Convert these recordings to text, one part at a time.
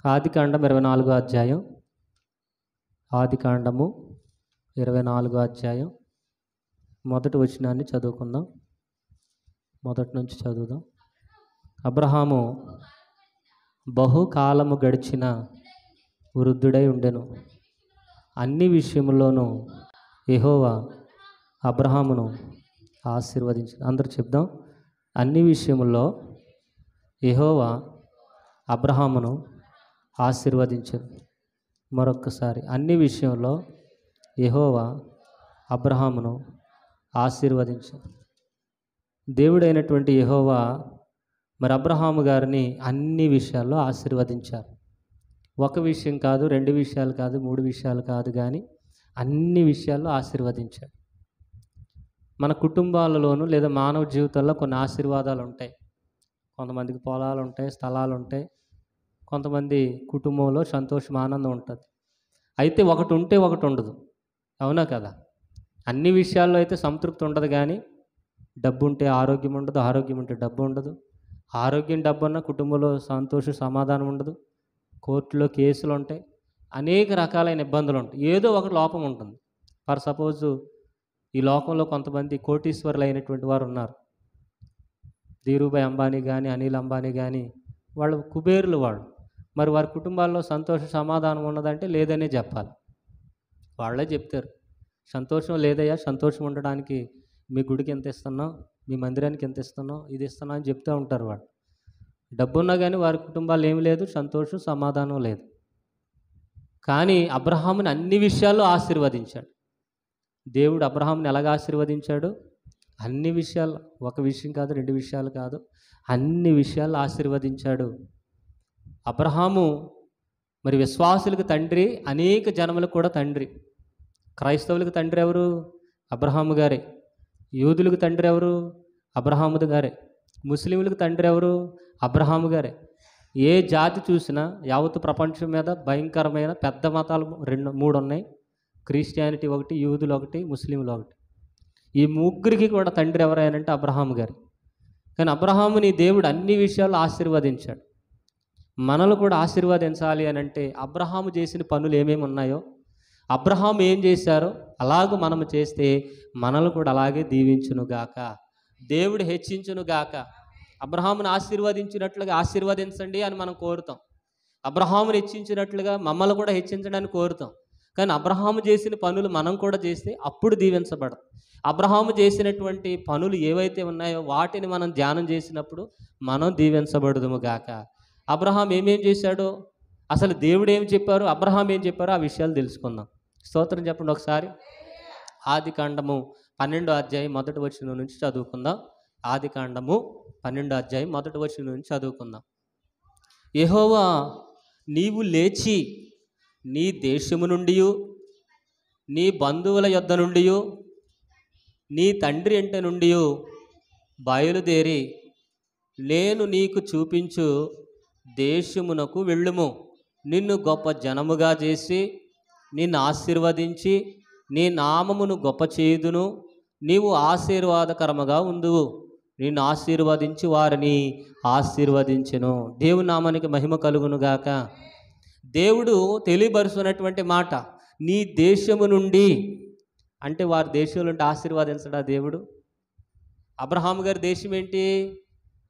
ఆదికాండం 24వ అధ్యాయం. ఆదికాండము 24వ అధ్యాయం మొదటి వచనాన్ని చదువుకుందాం. మొదటి నుంచి చదువుదాం. అబ్రహాము బహుకాలము గడిచిన వృద్ధుడై ఉండెను. అన్ని విషయముల్లోనూ యెహోవా అబ్రహామును ఆశీర్వదించాడు. అందరూ చెప్దాం. అన్ని విషయముల్లో యెహోవా అబ్రహామును ఆశీర్వదించాడు. మరొక్కసారి, అన్ని విషయంలో యెహోవా అబ్రహామును ఆశీర్వదించాడు. దేవుడైనటువంటి యెహోవా మరి అబ్రహాము గారిని అన్ని విషయాల్లో ఆశీర్వదించారు. ఒక విషయం కాదు, 2 విషయాలు కాదు, 3 విషయాలు కాదు, కానీ అన్ని విషయాల్లో ఆశీర్వదించాడు. మన కుటుంబాలలోనూ లేదా మానవ జీవితంలో కొన్ని ఆశీర్వాదాలు ఉంటాయి. కొంతమందికి పొలాలు ఉంటాయి, స్థలాలు ఉంటాయి. కొంతమంది కుటుంబంలో సంతోషం, ఆనందం ఉంటుంది. అయితే ఒకటి ఉంటే ఒకటి ఉండదు. అవునా కదా? అన్ని విషయాల్లో అయితే సంతృప్తి ఉండదు, కానీ డబ్బు ఉంటే ఆరోగ్యం ఉండదు, ఆరోగ్యం ఉంటే డబ్బు ఉండదు. ఆరోగ్యం, డబ్బు ఉన్న కుటుంబంలో సంతోషం, సమాధానం ఉండదు. కోర్టులో కేసులు ఉంటాయి, అనేక రకాలైన ఇబ్బందులు ఉంటాయి. ఏదో ఒక లోపం ఉంటుంది. ఫర్ సపోజు ఈ లోకంలో కొంతమంది కోటీశ్వరులు అయినటువంటి వారు ఉన్నారు. ధీరుభాయ్ అంబానీ కానీ, అనిల్ అంబానీ కానీ, వాళ్ళు కుబేరులు వాళ్ళు. మరి వారి కుటుంబాల్లో సంతోష సమాధానం ఉన్నదంటే లేదనే చెప్పాలి. వాళ్ళే చెప్తారు, సంతోషం లేదయ్యా, సంతోషం ఉండడానికి మీ గుడికి ఎంత ఇస్తున్నాం, మీ మందిరానికి ఎంత ఇస్తున్నాం, ఇది ఇస్తున్నాం అని చెప్తూ ఉంటారు వాళ్ళు. డబ్బున్నా కానీ వారి కుటుంబాలు ఏమి లేదు, సంతోషం సమాధానం లేదు. కానీ అబ్రహాముని అన్ని విషయాల్లో ఆశీర్వదించాడు. దేవుడు అబ్రహాముని ఎలాగ ఆశీర్వదించాడు? అన్ని విషయాలు, ఒక విషయం కాదు, 2 విషయాలు కాదు, అన్ని విషయాల్లో ఆశీర్వదించాడు. అబ్రహాము మరి విశ్వాసులకు తండ్రి, అనేక జనములకు కూడా తండ్రి. క్రైస్తవులకు తండ్రి ఎవరు? అబ్రహాము గారే. యూదులకు తండ్రి ఎవరు? అబ్రహాము గారే. ముస్లింలకు తండ్రి ఎవరు? అబ్రహాము గారే. ఏ జాతి చూసినా యావత్తు ప్రపంచం మీద భయంకరమైన పెద్ద మతాలు 3 ఉన్నాయి. క్రిస్టియానిటీ ఒకటి, యూదులు ఒకటి, ముస్లింలు ఒకటి. ఈ ముగ్గురికి కూడా తండ్రి ఎవరైనంటే అబ్రహాము గారు. కానీ అబ్రహాముని దేవుడు అన్ని విషయాల్లో ఆశీర్వదించాడు. మనల్ని కూడా ఆశీర్వదించాలి అని అంటే అబ్రహాము చేసిన పనులు ఏమేమి ఉన్నాయో, అబ్రహాము ఏం చేశారో అలాగూ మనము చేస్తే మనల్ని కూడా అలాగే దీవించునుగాక, దేవుడు హెచ్చించునుగాక. అబ్రహామును ఆశీర్వదించినట్లుగా ఆశీర్వదించండి అని మనం కోరుతాం. అబ్రహామును హెచ్చించినట్లుగా మమ్మల్ని కూడా హెచ్చించడానికి కోరుతాం. కానీ అబ్రహాము చేసిన పనులు మనం కూడా చేస్తే అప్పుడు దీవించబడదు. అబ్రహాము చేసినటువంటి పనులు ఏవైతే ఉన్నాయో వాటిని మనం ధ్యానం చేసినప్పుడు మనం దీవించబడుదుము గాక. అబ్రహాం ఏమేం చేశాడో, అసలు దేవుడు ఏం చెప్పారు, అబ్రహాం ఏం చెప్పారో ఆ విషయాలు తెలుసుకుందాం. స్తోత్రం చెప్పండి ఒకసారి. ఆదికాండము 12వ అధ్యాయం మొదటి వచనం నుంచి చదువుకుందాం. ఆదికాండము 12వ అధ్యాయం మొదటి వచనం నుంచి చదువుకుందాం. యెహోవా, నీవు లేచి నీ దేశము నుండి, నీ బంధువుల యొద్ద నుండి, నీ తండ్రి ఇంటి నుండి బయలుదేరి నేను నీకు చూపించు దేశమునకు వెళ్ళుము. నిన్ను గొప్ప జనముగా చేసి నిన్ను ఆశీర్వదించి నీ నామమును గొప్ప చేయుదును. నీవు ఆశీర్వాదకరముగా ఉందువు. నిన్ను ఆశీర్వదించి వారిని ఆశీర్వదించెను. దేవుని నామానికి మహిమ కలుగునుగాక. దేవుడు తెలియబరుస్తున్నటువంటి మాట, నీ దేశము నుండి అంటే వారి దేశంలో ఉంటే ఆశీర్వదించడా దేవుడు? అబ్రహాము గారి దేశం ఏంటి?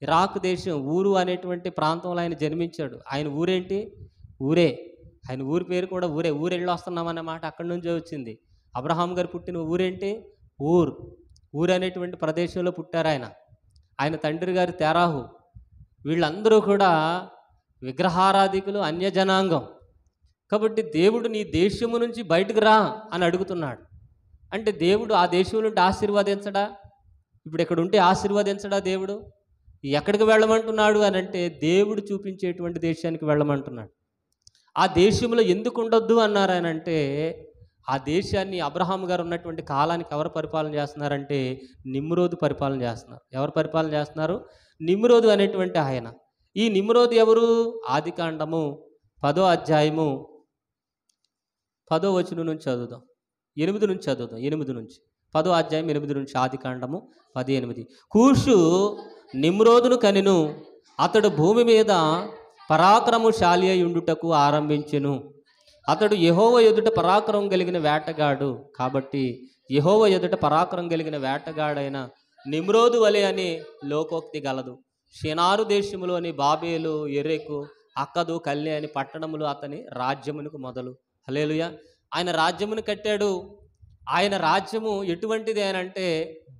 ఇరాక్ దేశం, ఊరు అనేటువంటి ప్రాంతంలో ఆయన జన్మించాడు. ఆయన ఊరేంటి? ఊరే. ఆయన ఊరి పేరు కూడా ఊరే. ఊరెళ్ళి వస్తున్నామన్న మాట అక్కడి నుంచే వచ్చింది. అబ్రహాము గారు పుట్టిన ఊరేంటి? ఊరు అనేటువంటి ప్రదేశంలో పుట్టారు ఆయన. ఆయన తండ్రి గారు తెరాహు. వీళ్ళందరూ కూడా విగ్రహారాధికులు, అన్యజనాంగం. కాబట్టి దేవుడు నీ దేశము నుంచి బయటకు రా అని అడుగుతున్నాడు. అంటే దేవుడు ఆ దేశం నుండి ఆశీర్వదించడా? ఇప్పుడు ఇక్కడ ఉంటే ఆశీర్వదించడా దేవుడు? ఎక్కడికి వెళ్ళమంటున్నాడు అని అంటే దేవుడు చూపించేటువంటి దేశానికి వెళ్ళమంటున్నాడు. ఆ దేశంలో ఎందుకు ఉండొద్దు అన్నారు అని అంటే, ఆ దేశాన్ని అబ్రహాము గారు ఉన్నటువంటి కాలానికి ఎవరు పరిపాలన చేస్తున్నారంటే నిమ్రోదు పరిపాలన చేస్తున్నారు. ఎవరు పరిపాలన చేస్తున్నారు? నిమ్రోదు అనేటువంటి ఆయన. ఈ నిమ్రోదు ఎవరు? ఆదికాండము 10వ అధ్యాయము 10వ వచనం నుంచి చదువుదాం. 8 నుంచి చదువుదాం. 8 నుంచి 10వ అధ్యాయం 8 నుంచి. ఆదికాండము 10:8. కూషు నిమ్రోదును కనెను. అతడు భూమి మీద పరాక్రమశాలి అయి ఉండుటకు ఆరంభించెను. అతడు యెహోవా ఎదుట పరాక్రమం కలిగిన వేటగాడు కాబట్టి యెహోవా ఎదుట పరాక్రమం కలిగిన వేటగాడైన నిమ్రోదు వలె అని లోకోక్తి గలదు. షినారు దేశములోని బాబేలు, ఎరెకు, అక్కదు, కల్నె అని పట్టణములు అతని రాజ్యమునకు మొదలు. హల్లెలూయా. ఆయన రాజ్యమును కట్టాడు. ఆయన రాజ్యము ఎటువంటిది అని అంటే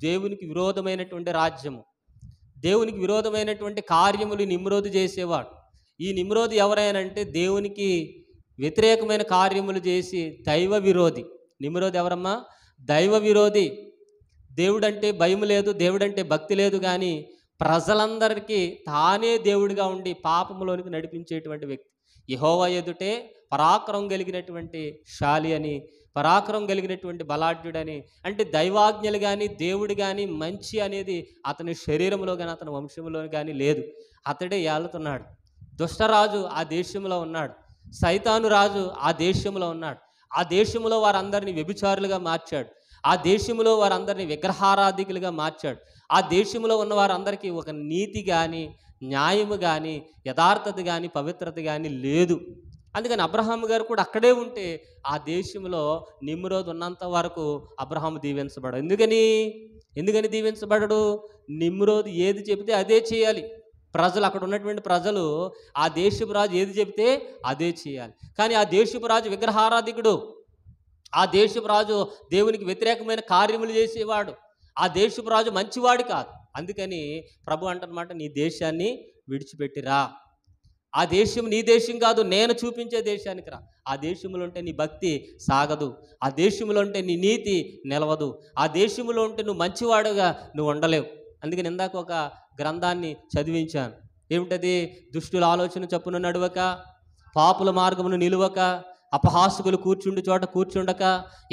దేవునికి విరోధమైనటువంటి రాజ్యము. దేవునికి విరోధమైనటువంటి కార్యములు నిమ్రోదు చేసేవాడు. ఈ నిమ్రోదు ఎవరైనంటే దేవునికి వ్యతిరేకమైన కార్యములు చేసి దైవ విరోధి. నిమ్రోదు ఎవరమ్మా? దైవ విరోధి. దేవుడంటే భయం లేదు, దేవుడంటే భక్తి లేదు, కానీ ప్రజలందరికీ తానే దేవుడిగా ఉండి పాపములోనికి నడిపించేటువంటి వ్యక్తి. యెహోవా ఎదుటే పరాక్రమం కలిగినటువంటి శాలి అని, పరాక్రమం కలిగినటువంటి బలాఢ్యుడని, అంటే దైవాజ్ఞలు కానీ దేవుడు కానీ మంచి అనేది అతని శరీరంలో కానీ అతని వంశంలో కానీ లేదు. అతడే ఏలుతున్నాడు. దుష్టరాజు ఆ దేశంలో ఉన్నాడు. సైతాను రాజు ఆ దేశంలో ఉన్నాడు. ఆ దేశంలో వారందరినీ వ్యభిచారులుగా మార్చాడు. ఆ దేశంలో వారందరినీ విగ్రహారాధికులుగా మార్చాడు. ఆ దేశంలో ఉన్న వారందరికీ ఒక నీతి కానీ, న్యాయము కానీ, యథార్థత కానీ, పవిత్రత కానీ లేదు. అందుకని అబ్రహాము గారు కూడా అక్కడే ఉంటే ఆ దేశంలో నిమ్రోదు ఉన్నంత వరకు అబ్రహాము దీవించబడడు. ఎందుకని దీవించబడడు? నిమ్రోదు ఏది చెబితే అదే చేయాలి. ప్రజలు, అక్కడ ఉన్నటువంటి ప్రజలు ఆ దేశపు రాజు ఏది చెబితే అదే చేయాలి. కానీ ఆ దేశపు రాజు విగ్రహారాధికుడు. ఆ దేశపు రాజు దేవునికి వ్యతిరేకమైన కార్యములు చేసేవాడు. ఆ దేశపు రాజు మంచివాడు కాదు. అందుకని ప్రభు అంటన్నమాట, నీ దేశాన్ని విడిచిపెట్టిరా. ఆ దేశం నీ దేశం కాదు, నేను చూపించే దేశానికి రా. ఆ దేశంలో ఉంటే నీ భక్తి సాగదు. ఆ దేశంలో ఉంటే నీ నీతి నిలవదు. ఆ దేశంలో ఉంటే నువ్వు మంచివాడుగా నువ్వు ఉండలేవు. అందుకని ఇందాక ఒక గ్రంథాన్ని చదివించాను. ఏమిటది? దుష్టుల ఆలోచన చొప్పున నడవక, పాపుల మార్గమును నిలువక, అపహాసకులు కూర్చుండి చోట కూర్చుండక,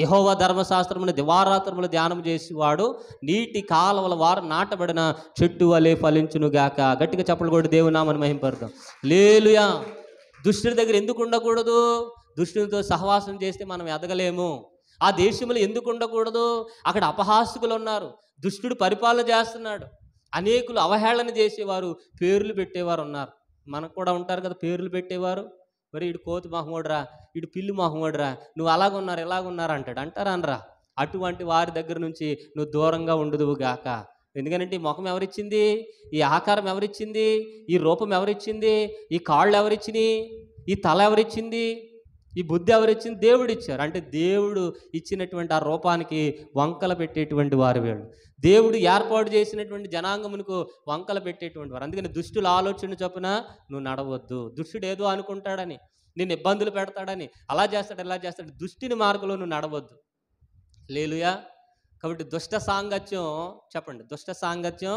యెహోవా ధర్మశాస్త్రమును దివారాత్రములు ధ్యానం చేసేవాడు నీటి కాలవల వారు నాటబడిన చెట్టు వలె ఫలించునుగాక. గట్టిగా చప్పలు కొట్టి దేవుని నామమును మహింపరుద్దాం. హల్లెలూయా. దుష్టుడి దగ్గర ఎందుకు ఉండకూడదు? దుష్టునితో సహవాసం చేస్తే మనం ఎదగలేము. ఆ దేశంలో ఎందుకు ఉండకూడదు? అక్కడ అపహాసకులు ఉన్నారు. దుష్టుడు పరిపాలన చేస్తున్నాడు. అనేకులు అవహేళన చేసేవారు, పేర్లు పెట్టేవారు ఉన్నారు. మనకు కూడా ఉంటారు కదా పేర్లు పెట్టేవారు. మరి ఇటు కోతి మొహమోడురా, ఇటు పిల్లి మొహమోడురా, నువ్వు అలాగున్నారు ఇలాగున్నారు అంటారా అనరా? అటువంటి వారి దగ్గర నుంచి నువ్వు దూరంగా ఉండదువు గాక. ఎందుకంటే ఈ ముఖం ఎవరిచ్చింది? ఈ ఆకారం ఎవరిచ్చింది? ఈ రూపం ఎవరిచ్చింది? ఈ కాళ్ళు ఎవరిచ్చినాయి? ఈ తల ఎవరిచ్చింది? ఈ బుద్ధి ఎవరిచ్చింది? దేవుడు ఇచ్చారు. అంటే దేవుడు ఇచ్చినటువంటి ఆ రూపానికి వంకలు పెట్టేటువంటి వారు వీళ్ళు. దేవుడు ఏర్పాటు చేసినటువంటి జనాంగమునకు వంకలు పెట్టేటువంటి వారు. అందుకని దుష్టుల ఆలోచన చొప్పున నువ్వు నడవద్దు. దుష్టుడు ఏదో అనుకుంటాడని, నిన్ను ఇబ్బందులు పెడతాడని, అలా చేస్తాడు ఇలా చేస్తాడు, దుష్టుని మార్గంలో నువ్వు నడవద్దు. హల్లెలూయా. కాబట్టి దుష్ట సాంగత్యం, చెప్పండి, దుష్ట సాంగత్యం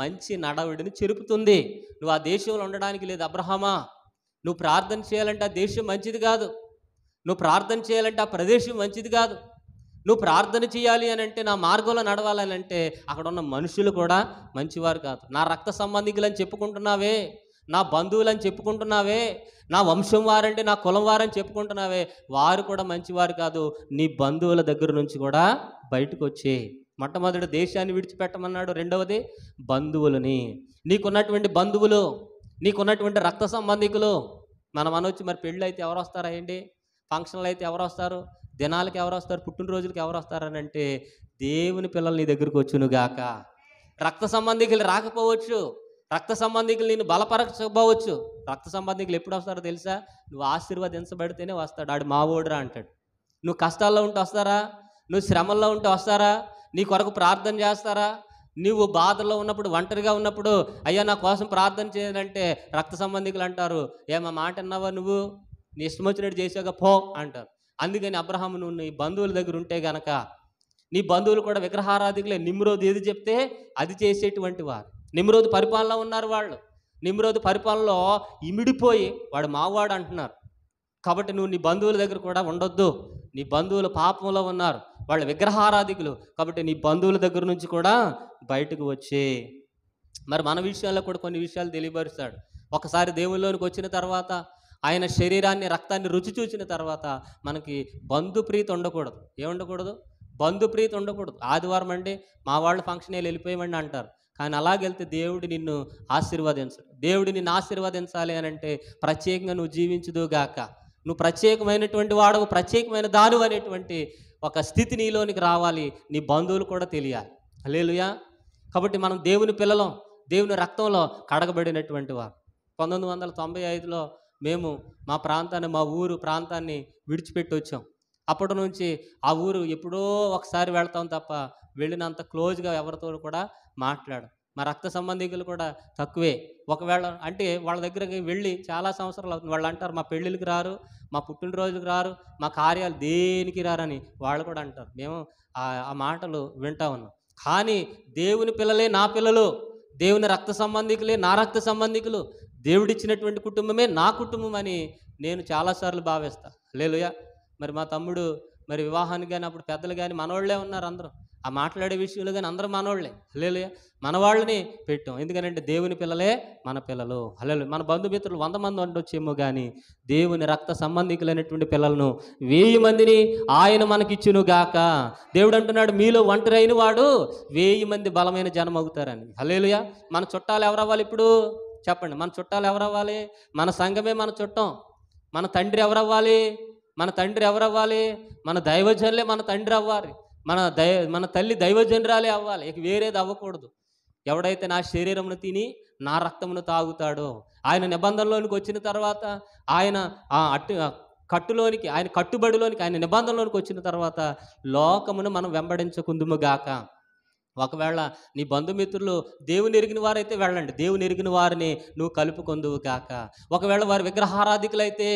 మంచి నడవడిని చెరుపుతుంది. నువ్వు ఆ దేశంలో ఉండడానికి లేదు. అబ్రహామా, నువ్వు ప్రార్థన చేయాలంటే ఆ దేశం మంచిది కాదు. నువ్వు ప్రార్థన చేయాలంటే ఆ ప్రదేశం మంచిది కాదు. నువ్వు ప్రార్థన చేయాలి అని అంటే, నా మార్గంలో నడవాలని అంటే అక్కడ ఉన్న మనుషులు కూడా మంచివారు కాదు. నా రక్త సంబంధికులని చెప్పుకుంటున్నావే, నా బంధువులని చెప్పుకుంటున్నావే, నా వంశం వారంటే నా కులం వారని చెప్పుకుంటున్నావే, వారు కూడా మంచివారు కాదు. నీ బంధువుల దగ్గర నుంచి కూడా బయటకు వచ్చే. మొట్టమొదటి దేశాన్ని విడిచిపెట్టమన్నాడు. రెండవది బంధువులని. నీకున్నటువంటి బంధువులు, నీకున్నటువంటి రక్త సంబంధికులు. మనం అనొచ్చు, మరి పెళ్ళి అయితే ఎవరు వస్తారా ఏంటి? ఫంక్షన్లు అయితే ఎవరు వస్తారు? దినాలకు ఎవరు వస్తారు? పుట్టినరోజులకు ఎవరు వస్తారని అంటే దేవుని పిల్లలు నీ దగ్గరకు వచ్చునుగాక. రక్త సంబంధికులు రాకపోవచ్చు, రక్త సంబంధికులు నేను బలపరచకపోవచ్చు. రక్త సంబంధికులు ఎప్పుడు వస్తారో తెలుసా? నువ్వు ఆశీర్వదించబడితేనే వస్తాడు. ఆడు మావోడురా అంటాడు. నువ్వు కష్టాల్లో ఉంటే వస్తారా? నువ్వు శ్రమల్లో ఉంటే వస్తారా? నీ కొరకు ప్రార్థన చేస్తారా? నువ్వు బాధల్లో ఉన్నప్పుడు, ఒంటరిగా ఉన్నప్పుడు, అయ్యా నా కోసం ప్రార్థన చేయాలంటే రక్త సంబంధికులు అంటారు, ఏమా మాట అన్నావా, నువ్వు నీ ఇష్టం వచ్చినట్టు చేసాక పో అంటారు. అందుకని అబ్రహాము, నువ్వు నీ బంధువుల దగ్గర ఉంటే గనక, నీ బంధువులు కూడా విగ్రహారాధికులే. నిమ్రోదు ఏది చెప్తే అది చేసేటువంటి వారు. నిమ్రోదు పరిపాలనలో ఉన్నారు వాళ్ళు. నిమ్రోదు పరిపాలనలో ఇమిడిపోయి వాడు మావాడు అంటున్నారు. కాబట్టి నువ్వు నీ బంధువుల దగ్గర కూడా ఉండొద్దు. నీ బంధువులు పాపంలో ఉన్నారు, వాళ్ళు విగ్రహారాధికులు. కాబట్టి నీ బంధువుల దగ్గర నుంచి కూడా బయటకు వచ్చే. మరి మన విషయాల్లో కూడా కొన్ని విషయాలు తెలియపరుస్తాడు. ఒకసారి దేవుల్లోనికి వచ్చిన తర్వాత, ఆయన శరీరాన్ని రక్తాన్ని రుచి చూసిన తర్వాత మనకి బంధుప్రీతి ఉండకూడదు. ఏముండకూడదు? బంధుప్రీతి ఉండకూడదు. ఆదివారం అంటే మా వాళ్ళు ఫంక్షన్ వెళ్ళిపోయామండి అంటారు. కానీ అలాగెళ్తే దేవుడు నిన్ను ఆశీర్వదించడు. దేవుడు నిన్ను ఆశీర్వదించాలి అని అంటే ప్రత్యేకంగా నువ్వు జీవించుదుగాక, నువ్వు ప్రత్యేకమైనటువంటి వాడవు, ప్రత్యేకమైన దాను అనేటువంటి ఒక స్థితి నీలోనికి రావాలి. నీ బంధువులు కూడా తెలియాలి. హల్లెలూయా. కాబట్టి మనం దేవుని పిల్లలం, దేవుని రక్తంలో కడగబడినటువంటి వారు. 1995లో మేము మా ప్రాంతాన్ని, మా ఊరు ప్రాంతాన్ని విడిచిపెట్టి వచ్చాం. అప్పటి నుంచి ఆ ఊరు ఎప్పుడో ఒకసారి వెళ్తాం తప్ప వెళ్ళినంత క్లోజ్గా ఎవరితో కూడా మాట్లాడు. మా రక్త సంబంధికులు కూడా తక్కువే. ఒకవేళ అంటే వాళ్ళ దగ్గరికి వెళ్ళి చాలా సంవత్సరాలు అవుతుంది. వాళ్ళు అంటారు మా పెళ్ళిళ్ళకి రారు, మా పుట్టినరోజులకు రారు, మా కార్యాలు దేనికి రారని వాళ్ళు కూడా అంటారు. మేము ఆ మాటలు వింటా ఉన్నాం. కానీ దేవుని పిల్లలే నా పిల్లలు, దేవుని రక్త సంబంధికులే నా రక్త సంబంధికులు, దేవుడిచ్చినటువంటి కుటుంబమే నా కుటుంబం అని నేను చాలాసార్లు భావిస్తా. హల్లెలూయా. మరి మా తమ్ముడు మరి వివాహానికి కానీ అప్పుడు పెద్దలు కానీ మనోళ్లే ఉన్నారు. అందరూ ఆ మాట్లాడే విషయంలో కానీ అందరూ మనోళ్లే. హల్లెలూయా. మన వాళ్ళని పెట్టాం. ఎందుకంటే దేవుని పిల్లలే మన పిల్లలు. హల్లెలూయా. మన బంధుమిత్రులు 100 మంది ఉండొచ్చేమో కానీ దేవుని రక్త సంబంధికులైనటువంటి పిల్లలను 1000 మందిని ఆయన మనకిచ్చును గాక. దేవుడు అంటున్నాడు మీలో ఒంటరి అయిన వాడు 1000 మంది బలమైన జనం అవుతారని. హల్లెలూయా. మన చుట్టాలు ఎవరవ్వాలి ఇప్పుడు చెప్పండి? మన చుట్టాలు ఎవరవ్వాలి? మన సంఘమే మన చుట్టం. మన తండ్రి ఎవరవ్వాలి? మన తండ్రి ఎవరవ్వాలి? మన దైవజనులే మన తండ్రి అవ్వాలి. మన తల్లి దైవజనురాలే అవ్వాలి. ఇక వేరేది అవ్వకూడదు. ఎవడైతే నా శరీరమును తిని నా రక్తమును తాగుతాడో, ఆయన నిబంధనలోనికి వచ్చిన తర్వాత, ఆయన కట్టులోనికి, ఆయన కట్టుబడిలోనికి, ఆయన నిబంధనలోనికి వచ్చిన తర్వాత లోకమును మనం వెంబడించకుందుముగాక. ఒకవేళ నీ బంధుమిత్రులు దేవుని ఎరిగిన వారైతే వెళ్ళండి, దేవుని ఎరిగిన వారిని నువ్వు కలుపుకొందువు గాక. ఒకవేళ వారు విగ్రహారాధికులైతే,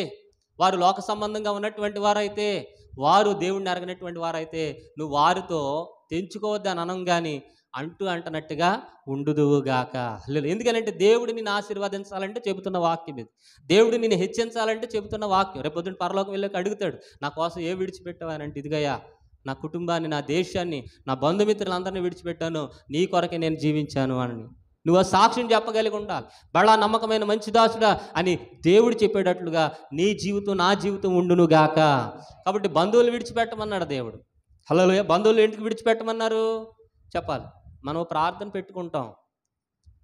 వారు లోక సంబంధంగా ఉన్నటువంటి వారైతే, వారు దేవుణ్ణి ఎరగనటువంటి వారైతే నువ్వు వారితో తెంచుకోవద్దని అనం కానీ అంటనట్టుగా ఉండుదువుగాక. ఎందుకనంటే దేవుడు నిన్ను ఆశీర్వదించాలంటే చెబుతున్న వాక్యం ఇది. దేవుడు నిన్ను హెచ్చించాలంటే చెబుతున్న వాక్యం. రేపు పొద్దున్న పరలోకం వెళ్ళాక అడుగుతాడు, నా కోసం ఏ విడిచిపెట్టావనంటే ఇదిగయ్యా నా కుటుంబాన్ని, నా దేశాన్ని, నా బంధుమిత్రులందరినీ విడిచిపెట్టాను, నీ కొరకే నేను జీవించాను అని నువ్వు ఆ సాక్ష్యం చెప్పగలిగి ఉండాలి. బడా నమ్మకమైన మంచి దాసుడా అని దేవుడు చెప్పేటట్లుగా నీ జీవితం నా జీవితం ఉండునుగాక. కాబట్టి బంధువులు విడిచిపెట్టమన్నాడు దేవుడు. హల్లెలూయా. బంధువులు ఎందుకు విడిచిపెట్టమన్నారు చెప్పాలి. మనం ప్రార్థన పెట్టుకుంటాం,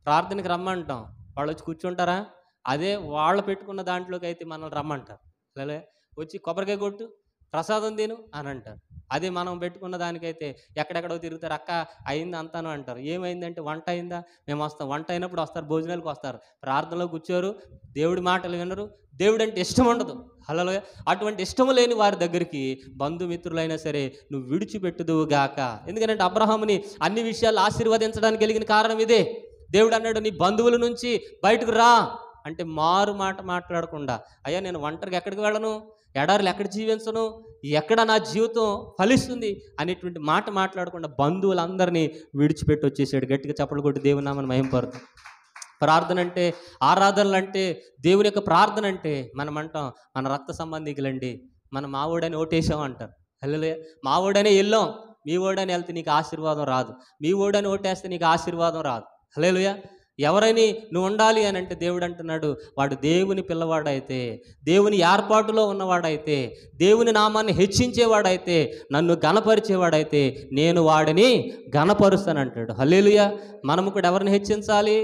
ప్రార్థనకి రమ్మంటాం, వాళ్ళు వచ్చి కూర్చుంటారా? అదే వాళ్ళు పెట్టుకున్న దాంట్లోకి అయితే మనల్ని రమ్మంటారు. హల్లెలూయా. వచ్చి కొబ్బరికాయ కొట్టు, ప్రసాదం తిను అని అంటారు. అదే మనం పెట్టుకున్న దానికైతే ఎక్కడెక్కడో తిరుగుతారు, అక్క అయింది అంతాను అంటారు. ఏమైందంటే వంట అయిందా, మేము వస్తాం. వంట అయినప్పుడు వస్తారు, భోజనాలకు వస్తారు, ప్రార్థనలో కూర్చోరు, దేవుడి మాటలు వినరు, దేవుడు అంటే ఇష్టం ఉండదు. హల్లెలూయా. అటువంటి ఇష్టం లేని వారి దగ్గరికి బంధుమిత్రులైనా సరే నువ్వు విడిచిపెట్టుదువుగాక. ఎందుకంటే అబ్రహాముని అన్ని విషయాలు ఆశీర్వదించడానికి కలిగిన కారణం ఇదే. దేవుడు అన్నాడు నీ బంధువుల నుంచి బయటకు రా అంటే మారు మాట మాట్లాడకుండా, అయ్యా నేను ఒంటరిగా ఎక్కడికి వెళ్ళను, ఎడారులు ఎక్కడ జీవించను, ఎక్కడ నా జీవితం ఫలిస్తుంది అనేటువంటి మాట మాట్లాడకుండా బంధువులందరినీ విడిచిపెట్టి వచ్చేసాడు. గట్టిగా చప్పట్లు కొట్టి దేవుని నామమున మహిమపరుద్దాం. ప్రార్థన అంటే, ఆరాధనలు అంటే, దేవుని యొక్క ప్రార్థన అంటే మనం అంటాం మన రక్త సంబంధికులండి, మన మావోడని ఓటేసాం అంటారు. హల్లెలూయా. మావోడనే వెళ్ళాం, మీ ఓడని వెళ్తే నీకు ఆశీర్వాదం రాదు, మీ ఓడని ఓటేస్తే నీకు ఆశీర్వాదం రాదు. హల్లెలూయా. ఎవరైనా నువ్వు ఉండాలి అని అంటే దేవుడు అంటున్నాడు వాడు దేవుని పిల్లవాడైతే, దేవుని ఏర్పాటులో ఉన్నవాడైతే, దేవుని నామాన్ని హెచ్చించేవాడైతే, నన్ను గణపరిచేవాడైతే నేను వాడిని గణపరుస్తానంటాడు. హల్లెలూయా. మనము కూడా ఎవరిని హెచ్చించాలి,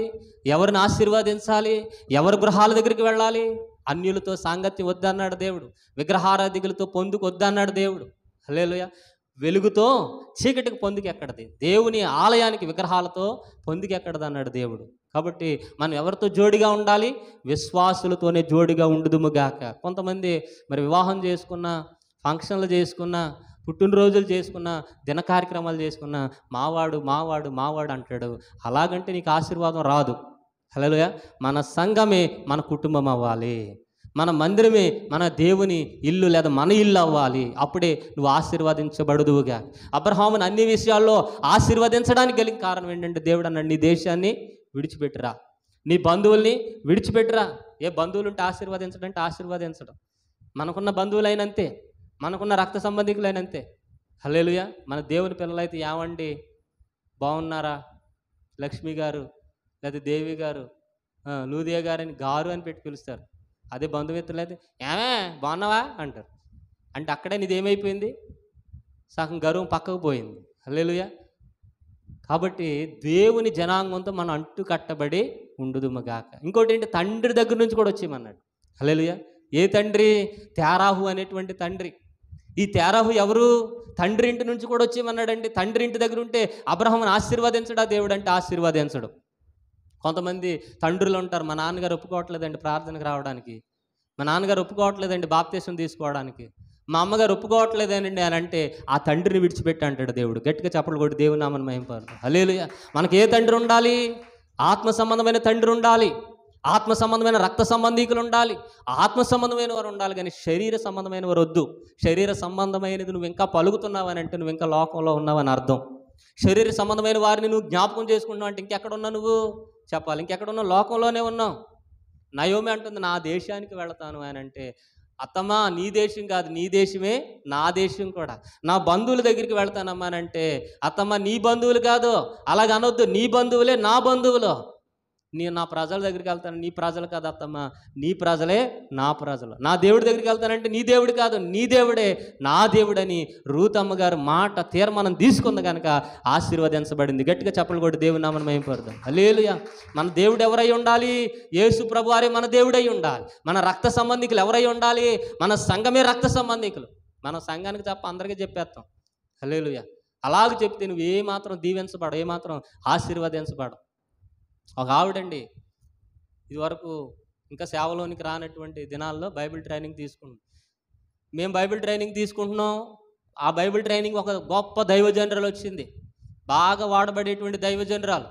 ఎవరిని ఆశీర్వదించాలి, ఎవరి గృహాల దగ్గరికి వెళ్ళాలి? అన్యులతో సాంగత్యం వద్దన్నాడు దేవుడు, విగ్రహారాధికులతో పొందుకు వద్దన్నాడు దేవుడు. హల్లెలూయా. వెలుగుతో చీకటికి పొందికి ఎక్కడది, దేవుని ఆలయానికి విగ్రహాలతో పొందికి ఎక్కడది అన్నాడు దేవుడు. కాబట్టి మనం ఎవరితో జోడిగా ఉండాలి? విశ్వాసులతోనే జోడిగా ఉండుదుముగాక. కొంతమంది మరి వివాహం చేసుకున్న, ఫంక్షన్లు చేసుకున్న, పుట్టినరోజులు చేసుకున్న, దిన కార్యక్రమాలు చేసుకున్న మావాడు మావాడు మావాడు అంటాడు. అలాగంటే నీకు ఆశీర్వాదం రాదు. హల్లెలూయా. మన సంఘమే మన కుటుంబం అవ్వాలి, మన మందిరమే మన దేవుని ఇల్లు లేదా మన ఇల్లు అవ్వాలి. అప్పుడే నువ్వు ఆశీర్వదించబడుదువుగా. అబ్రహామును అన్ని విషయాల్లో ఆశీర్వదించడానికి కలిగిన కారణం ఏంటంటే దేవుడు అన్నాడు నీ దేశాన్ని విడిచిపెట్టురా, నీ బంధువుల్ని విడిచిపెట్టురా. ఏ బంధువులు ఉంటే ఆశీర్వదించడం అంటే ఆశీర్వదించడం. మనకున్న బంధువులైనంతే, మనకున్న రక్త సంబంధికులైనంతే. హల్లెలూయా. మన దేవుని పిల్లలైతే ఏమండి బాగున్నారా, లక్ష్మి గారు లేదా దేవి గారు, లూదియా గారని గారు అని పెట్టి పిలుస్తారు. అదే బంధుమిత్రులు అయితే ఏమే బాగున్నావా అంటారు. అంటే అక్కడే నీదేమైపోయింది, సగం గర్వం పక్కకు పోయింది. హల్లెలూయా. కాబట్టి దేవుని జనాంగంతో మనం అంటు కట్టబడి ఉండుదుమగాక. ఇంకోటి ఏంటి, తండ్రి దగ్గర నుంచి కూడా వచ్చేయమన్నాడు. హల్లెలూయా. ఏ తండ్రి? తేరాహు అనేటువంటి తండ్రి. ఈ తేరాహు ఎవరు? తండ్రి ఇంటి నుంచి కూడా వచ్చేయమన్నాడండి. తండ్రి ఇంటి దగ్గర ఉంటే అబ్రహామును ఆశీర్వదించడా దేవుడు? అంటే ఆశీర్వదించడు. కొంతమంది తండ్రులు ఉంటారు, మా నాన్నగారు ఒప్పుకోవట్లేదండి ప్రార్థనకు రావడానికి, మా నాన్నగారు ఒప్పుకోవట్లేదండి బాప్తీసం తీసుకోవడానికి, మా అమ్మగారు ఒప్పుకోవట్లేదేనండి అని అంటే ఆ తండ్రిని విడిచిపెట్టి అంటాడు దేవుడు. గట్టిగా చప్పట్లు కొట్టి దేవుని నామమున మహిమపరచు. హల్లెలూయా. మనకి ఏ తండ్రి ఉండాలి? ఆత్మ సంబంధమైన తండ్రి ఉండాలి, ఆత్మ సంబంధమైన రక్త సంబంధీకులు ఉండాలి, ఆత్మ సంబంధమైన వారు ఉండాలి. కానీ శరీర సంబంధమైన వారు వద్దు. శరీర సంబంధమైనది నువ్వు ఇంకా పలుకుతున్నావని అంటే నువ్వు ఇంకా లోకంలో ఉన్నావని అర్థం. శరీర సంబంధమైన వారిని నువ్వు జ్ఞాపకం చేసుకుంటున్నావు అంటే ఇంకెక్కడ ఉన్నావు నువ్వు? చెప్పాలి. ఇంకెక్కడ ఉన్నావు? లోకంలోనే ఉన్నావు. నయోమి అంటుంది, నా దేశానికి వెళతాను అని అంటే, అత్తమ్మా నీ దేశం కాదు, నీ దేశమే నా దేశం కూడా. నా బంధువుల దగ్గరికి వెళ్తానమ్మా అని అంటే, అత్తమ్మ నీ బంధువులు కాదు, అలాగ అనొద్దు, నీ బంధువులే నా బంధువులు. నేను నా ప్రజల దగ్గరికి వెళ్తాను, నీ ప్రజలు కాదు అత్తమ్మ, నీ ప్రజలే నా ప్రజలు. నా దేవుడి దగ్గరికి వెళ్తానంటే నీ దేవుడు కాదు, నీ దేవుడే నా దేవుడని రూతమ్మ గారు మాట తీర్మానం తీసుకుంది కనుక ఆశీర్వదించబడింది. గట్టిగా చప్పలు కొట్టి దేవుని నామమున మహిమపరచుదాం. హల్లెలూయా. మన దేవుడు ఎవరై ఉండాలి? యేసు ప్రభువారే మన దేవుడై ఉండాలి. మన రక్త సంబంధికులు ఎవరై ఉండాలి? మన సంఘమే రక్త సంబంధికులు. మన సంఘానికి తప్ప అందరికీ చెప్పేస్తాం. హల్లెలూయా. అలాగ చెప్తే నువ్వు ఏమాత్రం దీవించబడవు, ఏమాత్రం ఆశీర్వదించబడవు. ఒక ఆవిడండి ఇదివరకు ఇంకా సేవలోనికి రానటువంటి దినాల్లో బైబిల్ ట్రైనింగ్ తీసుకుంటాం. మేము బైబిల్ ట్రైనింగ్ తీసుకుంటున్నాం. ఆ బైబిల్ ట్రైనింగ్ ఒక గొప్ప దైవజనరాలు వచ్చింది, బాగా వాడబడేటువంటి దైవజనరాలు,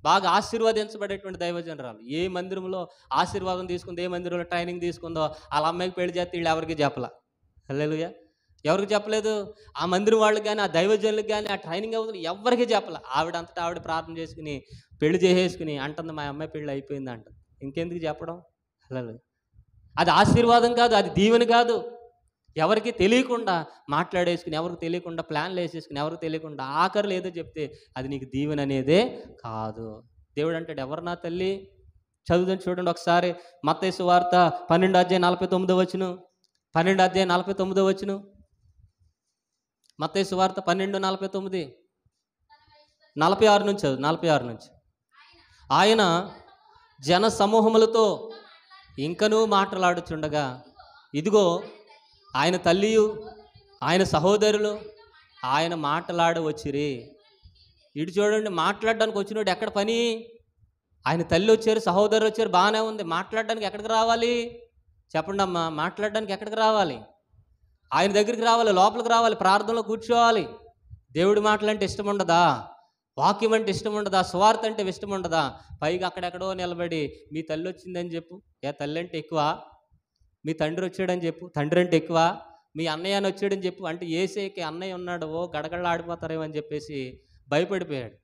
బాగా ఆశీర్వదించబడేటువంటి దైవజనరాలు. ఏ మందిరంలో ఆశీర్వాదం తీసుకుందో, ఏ మందిరంలో ట్రైనింగ్ తీసుకుందో వాళ్ళ అమ్మాయికి పెళ్లి చేస్తే వీళ్ళు ఎవరికి చెప్పలా. హల్లెలూయా. ఎవరికి చెప్పలేదు. ఆ మందిరం వాళ్ళకి కానీ, ఆ దైవజనులకు కానీ, ఆ ట్రైనింగ్ అవుతుంది ఎవరికి చెప్పాల. ఆవిడంతటా ఆవిడ ప్రార్థన చేసుకుని పెళ్లి చేసేసుకుని అంటుంది, మా అమ్మాయి పెళ్ళి అయిపోయింది అంట. ఇంకెందుకు చెప్పడం? హల్లెలూయా. అది ఆశీర్వాదం కాదు, అది దీవెన కాదు. ఎవరికి తెలియకుండా మాట్లాడేసుకుని, ఎవరికి తెలియకుండా ప్లాన్లు వేసేసుకుని, ఎవరికి తెలియకుండా ఆఖరులు ఏదో చెప్తే అది నీకు దీవెన అనేదే కాదు. దేవుడు అంటాడు, ఎవరు నా తల్లి? చదువుదని చూడండి ఒకసారి. మత్తయి సువార్త 12:49 12:49 మత్తయి సువార్త 12:49 46 నుంచి చదువు. 46 నుంచి. ఆయన జన సమూహములతో ఇంకనూ మాట్లాడుచుండగా ఇదిగో ఆయన తల్లియు ఆయన సహోదరులు ఆయన మాట్లాడవచ్చిరి. ఇటు చూడండి, మాట్లాడడానికి వచ్చినోడు ఎక్కడ పని? ఆయన తల్లి వచ్చారు, సహోదరులు వచ్చారు, బాగానే ఉంది. మాట్లాడడానికి ఎక్కడికి రావాలి? చెప్పండి అమ్మా, మాట్లాడడానికి ఎక్కడికి రావాలి? ఆయన దగ్గరికి రావాలి, లోపలికి రావాలి, ప్రార్థనలో కూర్చోవాలి. దేవుడి మాటలంటే ఇష్టం ఉండదా? వాక్యం అంటే ఇష్టం ఉండదా? సువార్త అంటే ఇష్టం ఉండదా? పైగా అక్కడెక్కడో నిలబడి మీ తల్లి వచ్చిందని చెప్పు. ఏ తల్లి అంటే ఎక్కువ? మీ తండ్రి వచ్చాడని చెప్పు, తండ్రి అంటే ఎక్కువ? మీ అన్నయ్య అని వచ్చాడని చెప్పు. అంటే ఏసేకి అన్నయ్య ఉన్నాడు, ఓ గడగడలు ఆడిపోతారేమో అని చెప్పేసి భయపడిపోయాడు.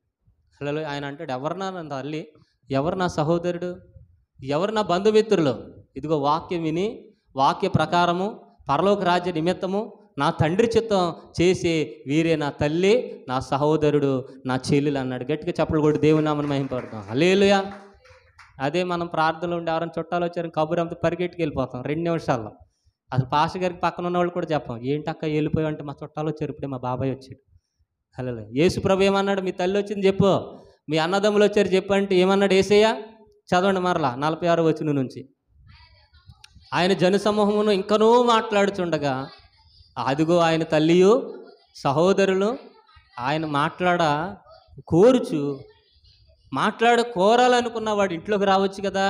అసలు ఆయన అంటాడు, ఎవరు నా తల్లి, ఎవరు నా సహోదరుడు, ఎవరు నా బంధుమిత్రులు? ఇదిగో వాక్యం విని వాక్య ప్రకారము పరలోక రాజ్య నిమిత్తము నా తండ్రి చిత్తం చేసి వీరే నా తల్లి, నా సహోదరుడు, నా చెల్లెలు అన్నాడు. గట్టిగా చప్పలు కొట్టి దేవుని నామమున మహిమపడతాం. హల్లెలూయా. అదే మనం ప్రార్థనలో ఉండి ఎవరైనా చుట్టాలు వచ్చారని కబురు అంతా పరిగెట్టుకు వెళ్ళిపోతాం 2 నిమిషాల్లో. అసలు పాస్టర్ గారికి పక్కన ఉన్న వాళ్ళు కూడా చెప్పాం, ఏంటక్క వెళ్ళిపోయావంటే మా చుట్టాలు వచ్చారు, ఇప్పుడే మా బాబాయ్ వచ్చాడు. హల్లెలూయా. యేసు ప్రభు ఏమన్నాడు? మీ తల్లి వచ్చింది చెప్పు, మీ అన్నదమ్ములు వచ్చారు చెప్పు అంటే ఏమన్నాడు యేసయ్య? చదవండి మరలా 46 వచనం నుంచి. ఆయన జన సమూహమును ఇంకనూ మాట్లాడుచుండగా అదిగో ఆయన తల్లియు సహోదరులు ఆయన కోరాలనుకున్నవాడు ఇంట్లోకి రావచ్చు కదా,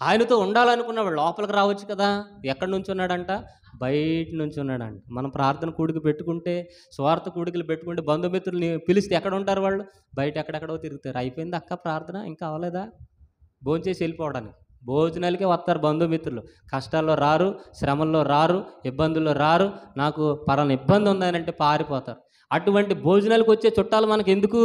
ఆయనతో ఉండాలనుకున్నవాడు లోపలికి రావచ్చు కదా. ఎక్కడి నుంచి ఉన్నాడంట? బయట నుంచి ఉన్నాడంట. మనం ప్రార్థన కూడికి పెట్టుకుంటే, స్వార్థ కూడికలు పెట్టుకుంటే, బంధుమిత్రుల్ని పిలిస్తే ఎక్కడ ఉంటారు వాళ్ళు? బయట ఎక్కడెక్కడో తిరుగుతారు. అయిపోయింది అక్క ప్రార్థన, ఇంకా అవ్వలేదా? భోంచేసి వెళ్ళిపోవడానికి. భోజనాలకే వస్తారు బంధుమిత్రులు. కష్టాల్లో రారు, శ్రమల్లో రారు, ఇబ్బందుల్లో రారు. నాకు పలానా ఇబ్బంది ఉందనంటే పారిపోతారు. అటువంటి భోజనాలకు వచ్చే చుట్టాలు మనకు ఎందుకు?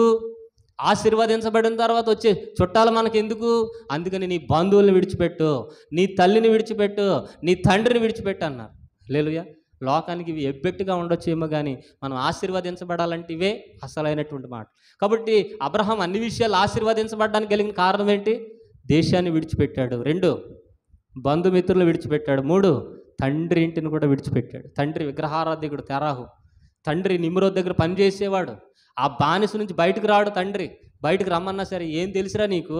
ఆశీర్వదించబడిన తర్వాత వచ్చే చుట్టాలు మనకు ఎందుకు? అందుకని నీ బంధువుల్ని విడిచిపెట్టు, నీ తల్లిని విడిచిపెట్టు, నీ తండ్రిని విడిచిపెట్టు అన్నారు. హల్లెలూయా. లోకానికి ఇవి ఎబ్బెట్టుగా ఉండొచ్చేమో కానీ మనం ఆశీర్వదించబడాలంటే ఇవే అసలైనటువంటి మాట. కాబట్టి అబ్రహాం అన్ని విషయాలు ఆశీర్వదించబడడానికి కలిగిన కారణం ఏంటి? దేశాన్ని విడిచిపెట్టాడు. 2 బంధుమిత్రులు విడిచిపెట్టాడు. 3 తండ్రి ఇంటిని కూడా విడిచిపెట్టాడు. తండ్రి విగ్రహారాధికుడు తెరాహు. తండ్రి నిమ్రోద్ దగ్గర పని చేసేవాడు. ఆ బానిస నుంచి బయటకు రాడు తండ్రి. బయటకు రమ్మన్నా సరే, ఏం తెలుసురా నీకు,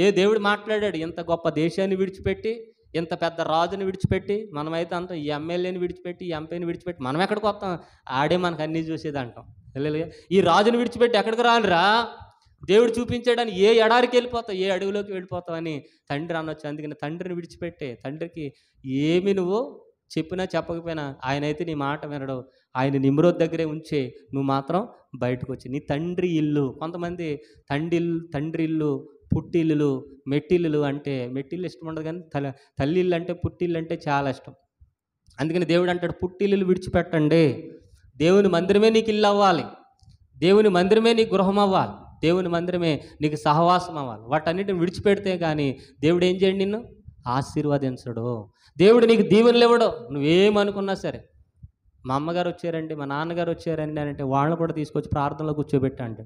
ఏ దేవుడు మాట్లాడాడు? ఇంత గొప్ప దేశాన్ని విడిచిపెట్టి, ఇంత పెద్ద రాజుని విడిచిపెట్టి, మనమైతే అంత ఈ ఎమ్మెల్యేని విడిచిపెట్టి, ఈ ఎంపీని విడిచిపెట్టి మనం ఎక్కడికి వస్తాం? ఆడే మనకు అన్నీ చూసేది అంటాం. హల్లెలూయా. ఈ రాజుని విడిచిపెట్టి ఎక్కడికి రానురా, దేవుడు చూపించాడని ఏ ఎడారికి వెళ్ళిపోతావు, ఏ అడవిలోకి వెళ్ళిపోతావు అని తండ్రి అనొచ్చు. అందుకని తండ్రిని విడిచిపెట్టే, తండ్రికి ఏమి నువ్వు చెప్పినా చెప్పకపోయినా ఆయన అయితే నీ మాట వినడు. ఆయన నిమ్రోద్ దగ్గరే ఉంచే, నువ్వు మాత్రం బయటకు వచ్చి నీ తండ్రి ఇల్లు. కొంతమంది తండ్రి ఇల్లు, పుట్టిల్లు, మెట్టిల్లు అంటే, మెట్టిల్లు ఇష్టం ఉండదు కానీ తల్లి ఇల్లు అంటే, పుట్టిల్లు అంటే చాలా ఇష్టం. అందుకని దేవుడు అంటాడు, పుట్టిల్లు విడిచిపెట్టండి. దేవుని మందిరమే నీకు ఇల్లు అవ్వాలి, దేవుని మందిరమే నీకు గృహం అవ్వాలి, దేవుని మందిరమే నీకు సహవాసం అవ్వాలి. వాటన్నిటిని విడిచిపెడితే కానీ దేవుడు ఏం చేయండి, నిన్ను ఆశీర్వదించడు. దేవుడు నీకు దీవెనలు ఇవ్వడు, నువ్వేమనుకున్నా సరే. మా అమ్మగారు వచ్చారండి, మా నాన్నగారు వచ్చారండి అని అంటే వాళ్ళని కూడా తీసుకొచ్చి ప్రార్థనలో కూర్చోబెట్టండి.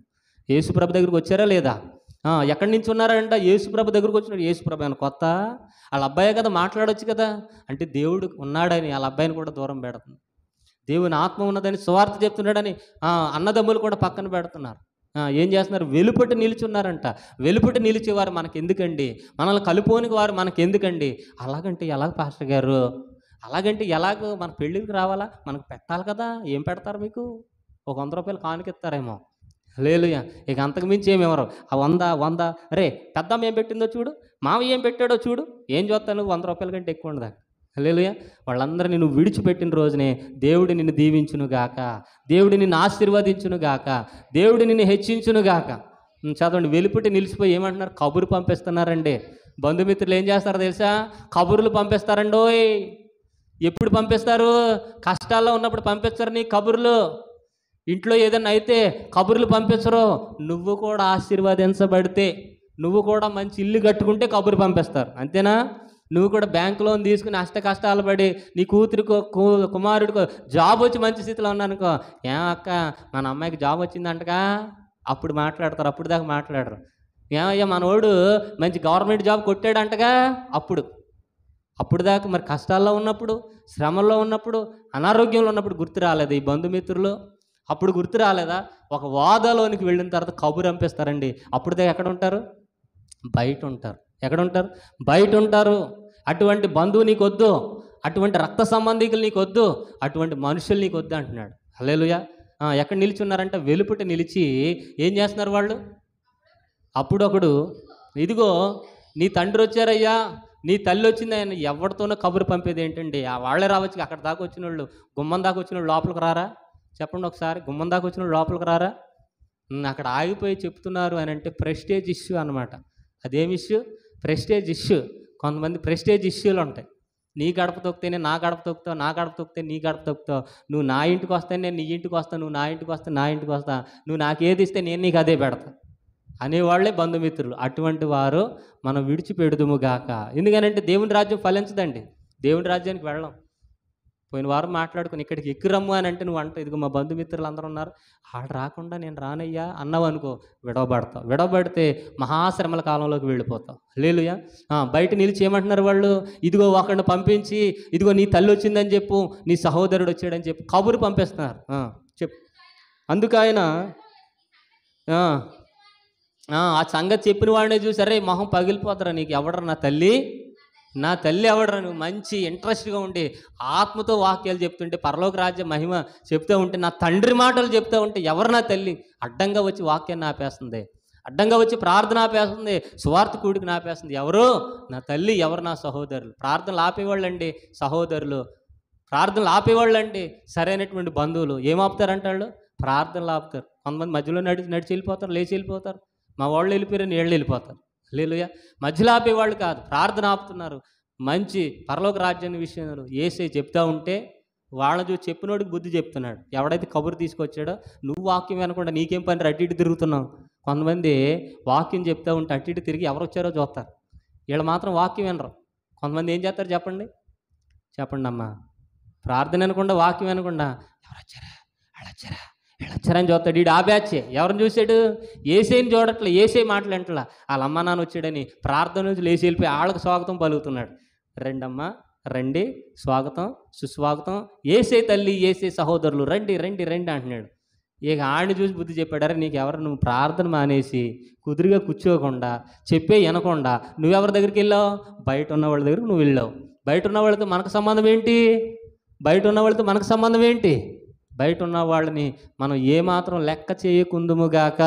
యేసుప్రభు దగ్గరికి వచ్చారా లేదా? ఎక్కడి నుంచి ఉన్నారంట? యేసుప్రభు దగ్గరికి వచ్చినాడు. యేసుప్రభు అని కొత్త, వాళ్ళ అబ్బాయే కదా, మాట్లాడవచ్చు కదా అంటే, దేవుడు ఉన్నాడని వాళ్ళ అబ్బాయిని కూడా దూరం పెడుతుంది. దేవుని ఆత్మ ఉన్నదని సువార్త చెప్తున్నాడని అన్నదమ్ములు కూడా పక్కన పెడుతున్నారు. ఏం చేస్తున్నారు? వెలుపటి నిలుచున్నారంట. వెలుపటి నిలిచేవారు మనకి ఎందుకండి? మనల్ని కలుపుకోనికి వారు మనకి ఎందుకండి? అలాగంటే ఎలాగ పాస్టర్ గారు? అలాగంటే ఎలాగ? మన పెళ్ళికి రావాలా? మనకు పెట్టాలి కదా. ఏం పెడతారు మీకు? ఒక 100 రూపాయలు కానుకిస్తారేమో. హల్లెలూయా. ఇక అంతకు మించి ఏమి ఇవ్వరు. ఆ 100 రే పెద్దమ్మ ఏం పెట్టిందో చూడు, మావి ఏం పెట్టాడో చూడు, ఏం చూస్తాను? 100 రూపాయల కంటే ఎక్కువ ఉండదా? హల్లెలూయా. వాళ్ళందరినీ నువ్వు విడిచిపెట్టిన రోజునే దేవుడు నిన్ను దీవించునుగాక, దేవుడు నిన్ను ఆశీర్వదించునుగాక, దేవుడు నిన్ను హెచ్చించునుగాక. చదవండి, వెలుపుటి నిలిచిపోయి ఏమంటున్నారు? కబురు పంపిస్తున్నారండి. బంధుమిత్రులు ఏం చేస్తారో తెలుసా? కబుర్లు పంపిస్తారండోయ్. ఎప్పుడు పంపిస్తారు? కష్టాల్లో ఉన్నప్పుడు పంపిస్తారు నీ కబుర్లు. ఇంట్లో ఏదైనా అయితే కబుర్లు పంపించరు. నువ్వు కూడా ఆశీర్వదించబడితే, నువ్వు కూడా మంచి ఇల్లు కట్టుకుంటే కబురు పంపిస్తారు. అంతేనా? నువ్వు కూడా బ్యాంక్ లోన్ తీసుకుని అష్ట కష్టాలు పడి నీ కూతురికో కుమారుడికో జాబ్ వచ్చి మంచి స్థితిలో ఉన్నానుకో, ఏమక్క మన అమ్మాయికి జాబ్ వచ్చిందంటగా, అప్పుడు మాట్లాడతారు. అప్పుడు దాకా మాట్లాడరు. ఏమయ్యా మనోడు మంచి గవర్నమెంట్ జాబ్ కొట్టాడంటగా, అప్పుడు దాకా. మరి కష్టాల్లో ఉన్నప్పుడు, శ్రమల్లో ఉన్నప్పుడు, అనారోగ్యంలో ఉన్నప్పుడు గుర్తు రాలేదు ఈ బంధుమిత్రులు? అప్పుడు గుర్తు రాలేదా? ఒక వాదాలోనికి వెళ్ళిన తర్వాత కబురు పంపిస్తారండి. అప్పుడు దాకా ఎక్కడ ఉంటారు? బయట ఉంటారు. ఎక్కడ ఉంటారు? బయట ఉంటారు. అటువంటి బంధువు నీకొద్దు, అటువంటి రక్త సంబంధికులు నీకొద్దు, అటువంటి మనుషులు నీకొద్దు అంటున్నాడు. హల్లెలూయా. ఎక్కడ నిలిచున్నారంటే వెలుపుట నిలిచి ఏం చేస్తున్నారు వాళ్ళు? అప్పుడొకడు, ఇదిగో నీ తండ్రి వచ్చారయ్యా, నీ తల్లి వచ్చింది, ఆయన ఎవరితోనో కబురు పంపేది ఏంటండి? వాళ్ళే రావచ్చు. అక్కడ దాకా వచ్చిన వాళ్ళు, గుమ్మం దాకా వచ్చిన వాళ్ళు లోపలికి రారా? చెప్పండి ఒకసారి. గుమ్మం దాకా వచ్చిన వాళ్ళు లోపలికి రారా? అక్కడ ఆగిపోయి చెప్తున్నారు అని అంటే ప్రెస్టేజ్ ఇష్యూ అనమాట. అదేమి ఇష్యూ? Prestige issue. కొంతమంది ప్రెస్టేజ్ ఇష్యూలు ఉంటాయి. నీ గడప తొక్కితేనే నా గడప తొక్కుతావు, నా గడప తొక్కితే నీ గడప తొక్కుతావు, నువ్వు నా ఇంటికి వస్తే నేను నీ ఇంటికి వస్తాను, నువ్వు నా ఇంటికి వస్తే నా ఇంటికి వస్తా, నువ్వు నాకేది ఇస్తే నేను నీకు అదే పెడతా అనేవాళ్లే బంధుమిత్రులు. అటువంటి వారు మనం విడిచిపెడుదుము గాక. ఎందుకనంటే దేవుని రాజ్యం ఫలించదండి. దేవుని రాజ్యానికి వెళ్ళాం. పోయిన వారం మాట్లాడుకుని ఇక్కడికి ఎక్కిరమ్ము అని అంటే నువ్వు అంటావు, ఇదిగో మా బంధుమిత్రులు అందరూ ఉన్నారు, వాళ్ళు రాకుండా నేను రానయ్యా అన్నావు అనుకో, విడవబడతావు. విడవబడితే మహాశ్రమల కాలంలోకి వెళ్ళిపోతావు. హల్లెలూయా. బయట నిలిచి ఏమంటున్నారు వాళ్ళు? ఇదిగో ఒకరిని పంపించి, ఇదిగో నీ తల్లి వచ్చిందని చెప్పు, నీ సహోదరుడు వచ్చాడని చెప్పు, కబురు పంపిస్తున్నారు. చెప్పు. అందుకు ఆయన ఆ సంగతి చెప్పిన వాడినే చూసారే మొహం పగిలిపోతారా, నీకు ఎవడరా నా తల్లి ఎవడరా? నువ్వు మంచి ఇంట్రెస్ట్గా ఉండి ఆత్మతో వాక్యాలు చెప్తుంటే, పరలోక రాజ్య మహిమ చెప్తూ ఉంటే, నా తండ్రి మాటలు చెప్తూ ఉంటే, ఎవరు నా తల్లి? అడ్డంగా వచ్చి వాక్యాన్ని ఆపేస్తుంది, అడ్డంగా వచ్చి ప్రార్థన ఆపేస్తుంది, సువార్త కూడికి ఆపేస్తుంది. ఎవరు? నా తల్లి. ఎవరు? నా సహోదరులు. ప్రార్థనలు ఆపేవాళ్ళండి సహోదరులు, ప్రార్థనలు ఆపేవాళ్ళండి సరైనటువంటి బంధువులు. ఏం ఆపుతారంటే వాళ్ళు? ప్రార్థనలు ఆపుతారు. కొంతమంది మధ్యలో నడిచి వెళ్ళిపోతారు, లేచి వెళ్ళిపోతారు. మా వాళ్ళు వెళ్ళిపోయారని వీళ్ళు వెళ్ళిపోతారు. హల్లెలూయా. మధ్యలో ఆపేవాళ్ళు కాదు, ప్రార్థన ఆపుతున్నారు. మంచి పరలోక రాజ్యాన్ని విషయంలో యేసే చెప్తా ఉంటే వాళ్ళని చూసి చెప్పినోడికి బుద్ధి చెప్తున్నాడు. ఎవడైతే కబురు తీసుకొచ్చాడో, నువ్వు వాక్యం వినకుండా నీకేం పని, అటు ఇటు తిరుగుతున్నావు. కొంతమంది వాక్యం చెప్తా ఉంటే అటు ఇటు తిరిగి ఎవరు వచ్చారో చూస్తారు, వీళ్ళు మాత్రం వాక్యం వినరు. కొంతమంది ఏం చేస్తారు చెప్పండి అమ్మా? ప్రార్థన వినకుండా, వాక్యం వినకుండా, ఎవరు వచ్చారా, వాళ్ళు వచ్చారని చూస్తాడు. వీడు ఆ బ్యాచే. ఎవరిని చూశాడు? ఏసేని చూడట్లే, ఏసే మాటలంటలా. వాళ్ళ అమ్మ నాన్న వచ్చాడని ప్రార్థన నుంచి లేచి వెళ్ళిపోయి వాళ్ళకి స్వాగతం పలుకుతున్నాడు. రెండమ్మా రండి, స్వాగతం సుస్వాగతం, ఏసే తల్లి ఏసే సహోదరులు రండి రండి రండి అంటున్నాడు. ఇక ఆడిని చూసి బుద్ధి చెప్పాడారా, నీకు ఎవరు, నువ్వు ప్రార్థన మానేసి కుదురుగా కూర్చోకుండా చెప్పే వినకుండా నువ్వెవరి దగ్గరికి వెళ్ళావు? బయట ఉన్న వాళ్ళ దగ్గరికి నువ్వు వెళ్ళావు. బయట ఉన్న వాళ్ళతో మనకు సంబంధం ఏంటి? బయట ఉన్న వాళ్ళతో మనకు సంబంధం ఏంటి? బయట ఉన్న వాళ్ళని మనం ఏమాత్రం లెక్క చేయకుందుముగాక.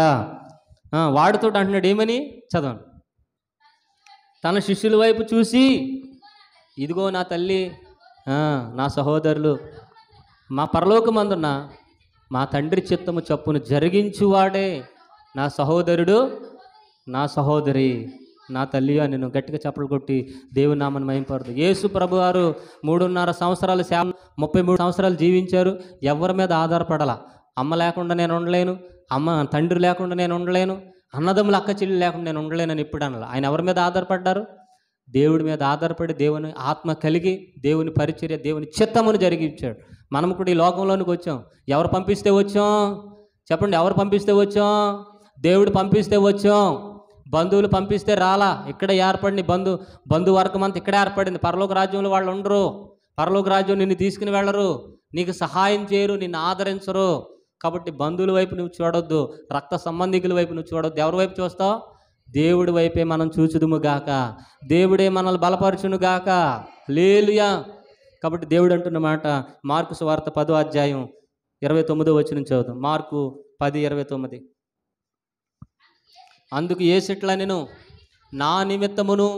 వాడితో అంటున్నాడు ఏమని? చదవండి. తన శిష్యుల వైపు చూసి, ఇదిగో నా తల్లి, నా సహోదరులు, మా పరలోకమందున్న మా తండ్రి చిత్తము చప్పును జరిగించువాడే నా సహోదరుడు, నా సహోదరి, నా తల్లి అని నేను గట్టిగా చప్పలు కొట్టి దేవుని నామని మహింపరదు. యేసు ప్రభు వారు 3.5 సంవత్సరాలు 33 సంవత్సరాలు జీవించారు. ఎవరి మీద ఆధారపడాల. అమ్మ లేకుండా నేను ఉండలేను, తండ్రి లేకుండా నేను ఉండలేను, అన్నదమ్ములు అక్క చెల్లి లేకుండా నేను ఉండలేనని ఇప్పుడు అనాలి. ఆయన ఎవరి మీద ఆధారపడ్డారు? దేవుడి మీద ఆధారపడి దేవుని ఆత్మ కలిగి దేవుని పరిచర్య, దేవుని చిత్తమును జరిగించాడు. మనం కూడా ఈ లోకంలోనికి వచ్చాం. ఎవరు పంపిస్తే వచ్చాం? చెప్పండి, ఎవరు పంపిస్తే వచ్చాం? దేవుడు పంపిస్తే వచ్చాం. బంధువులు పంపిస్తే రాలా. ఇక్కడ ఏర్పడింది బంధువర్గం అంతా ఇక్కడే ఏర్పడింది. పరలోక రాజ్యంలో వాళ్ళు ఉండరు. పరలోక రాజ్యం నిన్ను తీసుకుని వెళ్ళరు, నీకు సహాయం చేయరు, నిన్ను ఆదరించరు. కాబట్టి బంధువుల వైపు నువ్వు చూడొద్దు, రక్త సంబంధికుల వైపు నువ్వు చూడొద్దు. ఎవరి వైపు చూస్తావు? దేవుడి వైపే మనం చూచుదుము గాక, దేవుడే మనల్ని బలపరచును గాక. హల్లెలూయా. కాబట్టి దేవుడు అంటున్న మాట మార్కు సువార్త 10వ అధ్యాయం 29వ వచనం చదువుతాం. మార్కు 10:29. అందుకు యేసెట్లా, నేను నా నిమిత్తమును,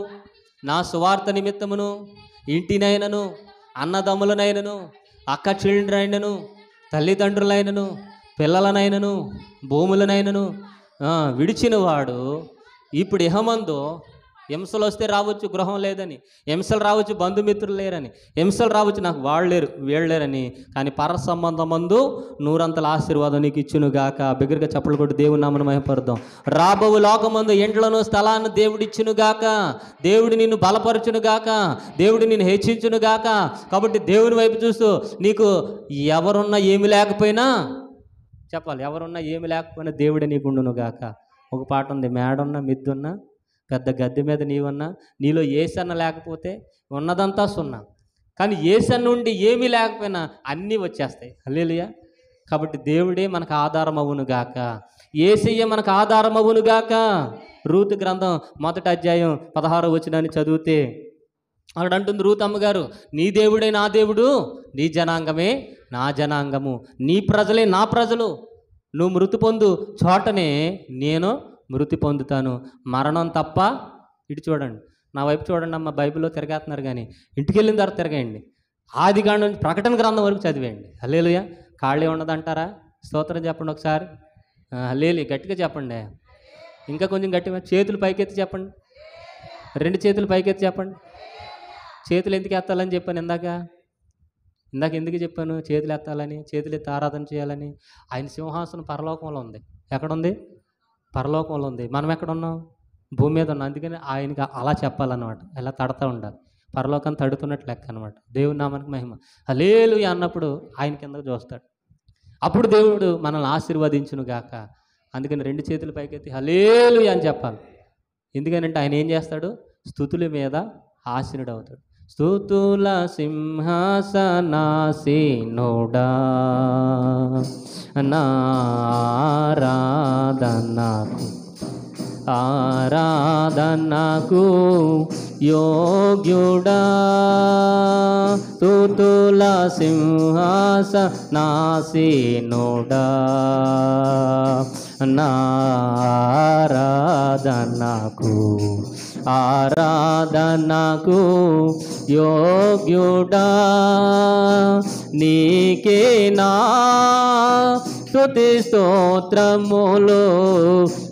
నా సువార్త నిమిత్తమును, ఇంటినైనను, అన్నదమ్ములనైనను, అక్క చెల్లెండ్రైనను, తల్లిదండ్రులైనను, పిల్లలనైనను, భూములనైనను విడిచినవాడు ఇప్పుడు ఇహమందు హింసలు వస్తే రావచ్చు, గృహం లేదని, హింసలు రావచ్చు, బంధుమిత్రులు లేరని, హింసలు రావచ్చు, నాకు వాళ్ళు లేరు వీళ్ళు లేరని, కానీ పర సంబంధమందు 100 ఆశీర్వాదం నీకు ఇచ్చునుగాక. బిగ్గరగా చప్పలు కొట్టి దేవుని నామమున మహిమపరుద్దాం. రాబోవు లోకమందు ఇంట్లోనూ స్థలాన్ని దేవుడు ఇచ్చునుగాక, దేవుడు నిన్ను బలపరచునుగాక, దేవుడు నిన్ను హెచ్చించునుగాక. కాబట్టి దేవుని వైపు చూస్తూ, నీకు ఎవరున్నా ఏమి లేకపోయినా చెప్పాలి, ఎవరున్నా ఏమి లేకపోయినా దేవుడే నీకు ఉండునుగాక. ఒక పాట ఉంది, మేడున్నా మిద్దున్నా పెద్ద గద్దె మీద నీవన్నా, నీలో ఏసన్న లేకపోతే ఉన్నదంతా సున్నా, కానీ ఏసన్న నుండి ఏమీ లేకపోయినా అన్నీ వచ్చేస్తాయి. హల్లెలూయా. కాబట్టి దేవుడే మనకు ఆధారం అవునుగాక, యేసయ్య మనకు ఆధారం అవునుగాక. రూతు గ్రంథం 1వ అధ్యాయం 16వ వచనాన్ని చదివితే అక్కడ అంటుంది రూతు అమ్మగారు, నీ దేవుడే నా దేవుడు, నీ జనాంగమే నా జనాంగము, నీ ప్రజలే నా ప్రజలు, నువ్వు మృతి పొందు చోటనే నేను మృతి పొందుతాను, మరణం తప్ప. ఇటు చూడండి, నా వైపు చూడండి అమ్మ, బైబిల్లో తిరగేస్తున్నారు కానీ ఇంటికి వెళ్ళిన తర్వాత తిరగండి. ఆదికాండం నుంచి ప్రకటన గ్రంథం వరకు చదివేయండి. హల్లెలూయా. ఖాళీ ఉండదంటారా? స్తోత్రం చెప్పండి ఒకసారి. హల్లెలూయా గట్టిగా చెప్పండి. ఇంకా కొంచెం గట్టిగా చేతులు పైకెత్తి చెప్పండి. 2 చేతులు పైకెత్తి చెప్పండి. చేతులు ఎందుకు ఎత్తాలని చెప్పాను ఇందాక ఎందుకు చెప్పాను? చేతులు ఎత్తాలని, చేతులు ఎత్తి ఆరాధన చేయాలని. ఆయన సింహాసనం పరలోకంలో ఉంది. ఎక్కడుంది? పరలోకంలో ఉంది. మనం ఎక్కడున్నాం? భూమి మీద ఉన్నాం. అందుకని ఆయనకి అలా చెప్పాలన్నమాట, ఎలా తడతా ఉండాలి, పరలోకం తడుతున్నట్టు లెక్క అనమాట. దేవుని నామానికి మహిమ. హల్లెలూయా అన్నప్పుడు ఆయన కిందకు చూస్తాడు. అప్పుడు దేవుడు మనల్ని ఆశీర్వదించును గాక. అందుకని 2 చేతులు పైకెత్తి హల్లెలూయా అని చెప్పాలి. ఎందుకనంటే ఆయన ఏం చేస్తాడు? స్తుతుల మీద ఆసీనుడు అవుతాడు. స్తుతుల సింహాసనాసీనుడా ఆరాధనకు యోగ్యుడా, స్తుతుల సింహాసనాసీనుడా ఆరాధనకు యోగ్యుడా, నీకే నా స్తుతి స్తోత్రములు,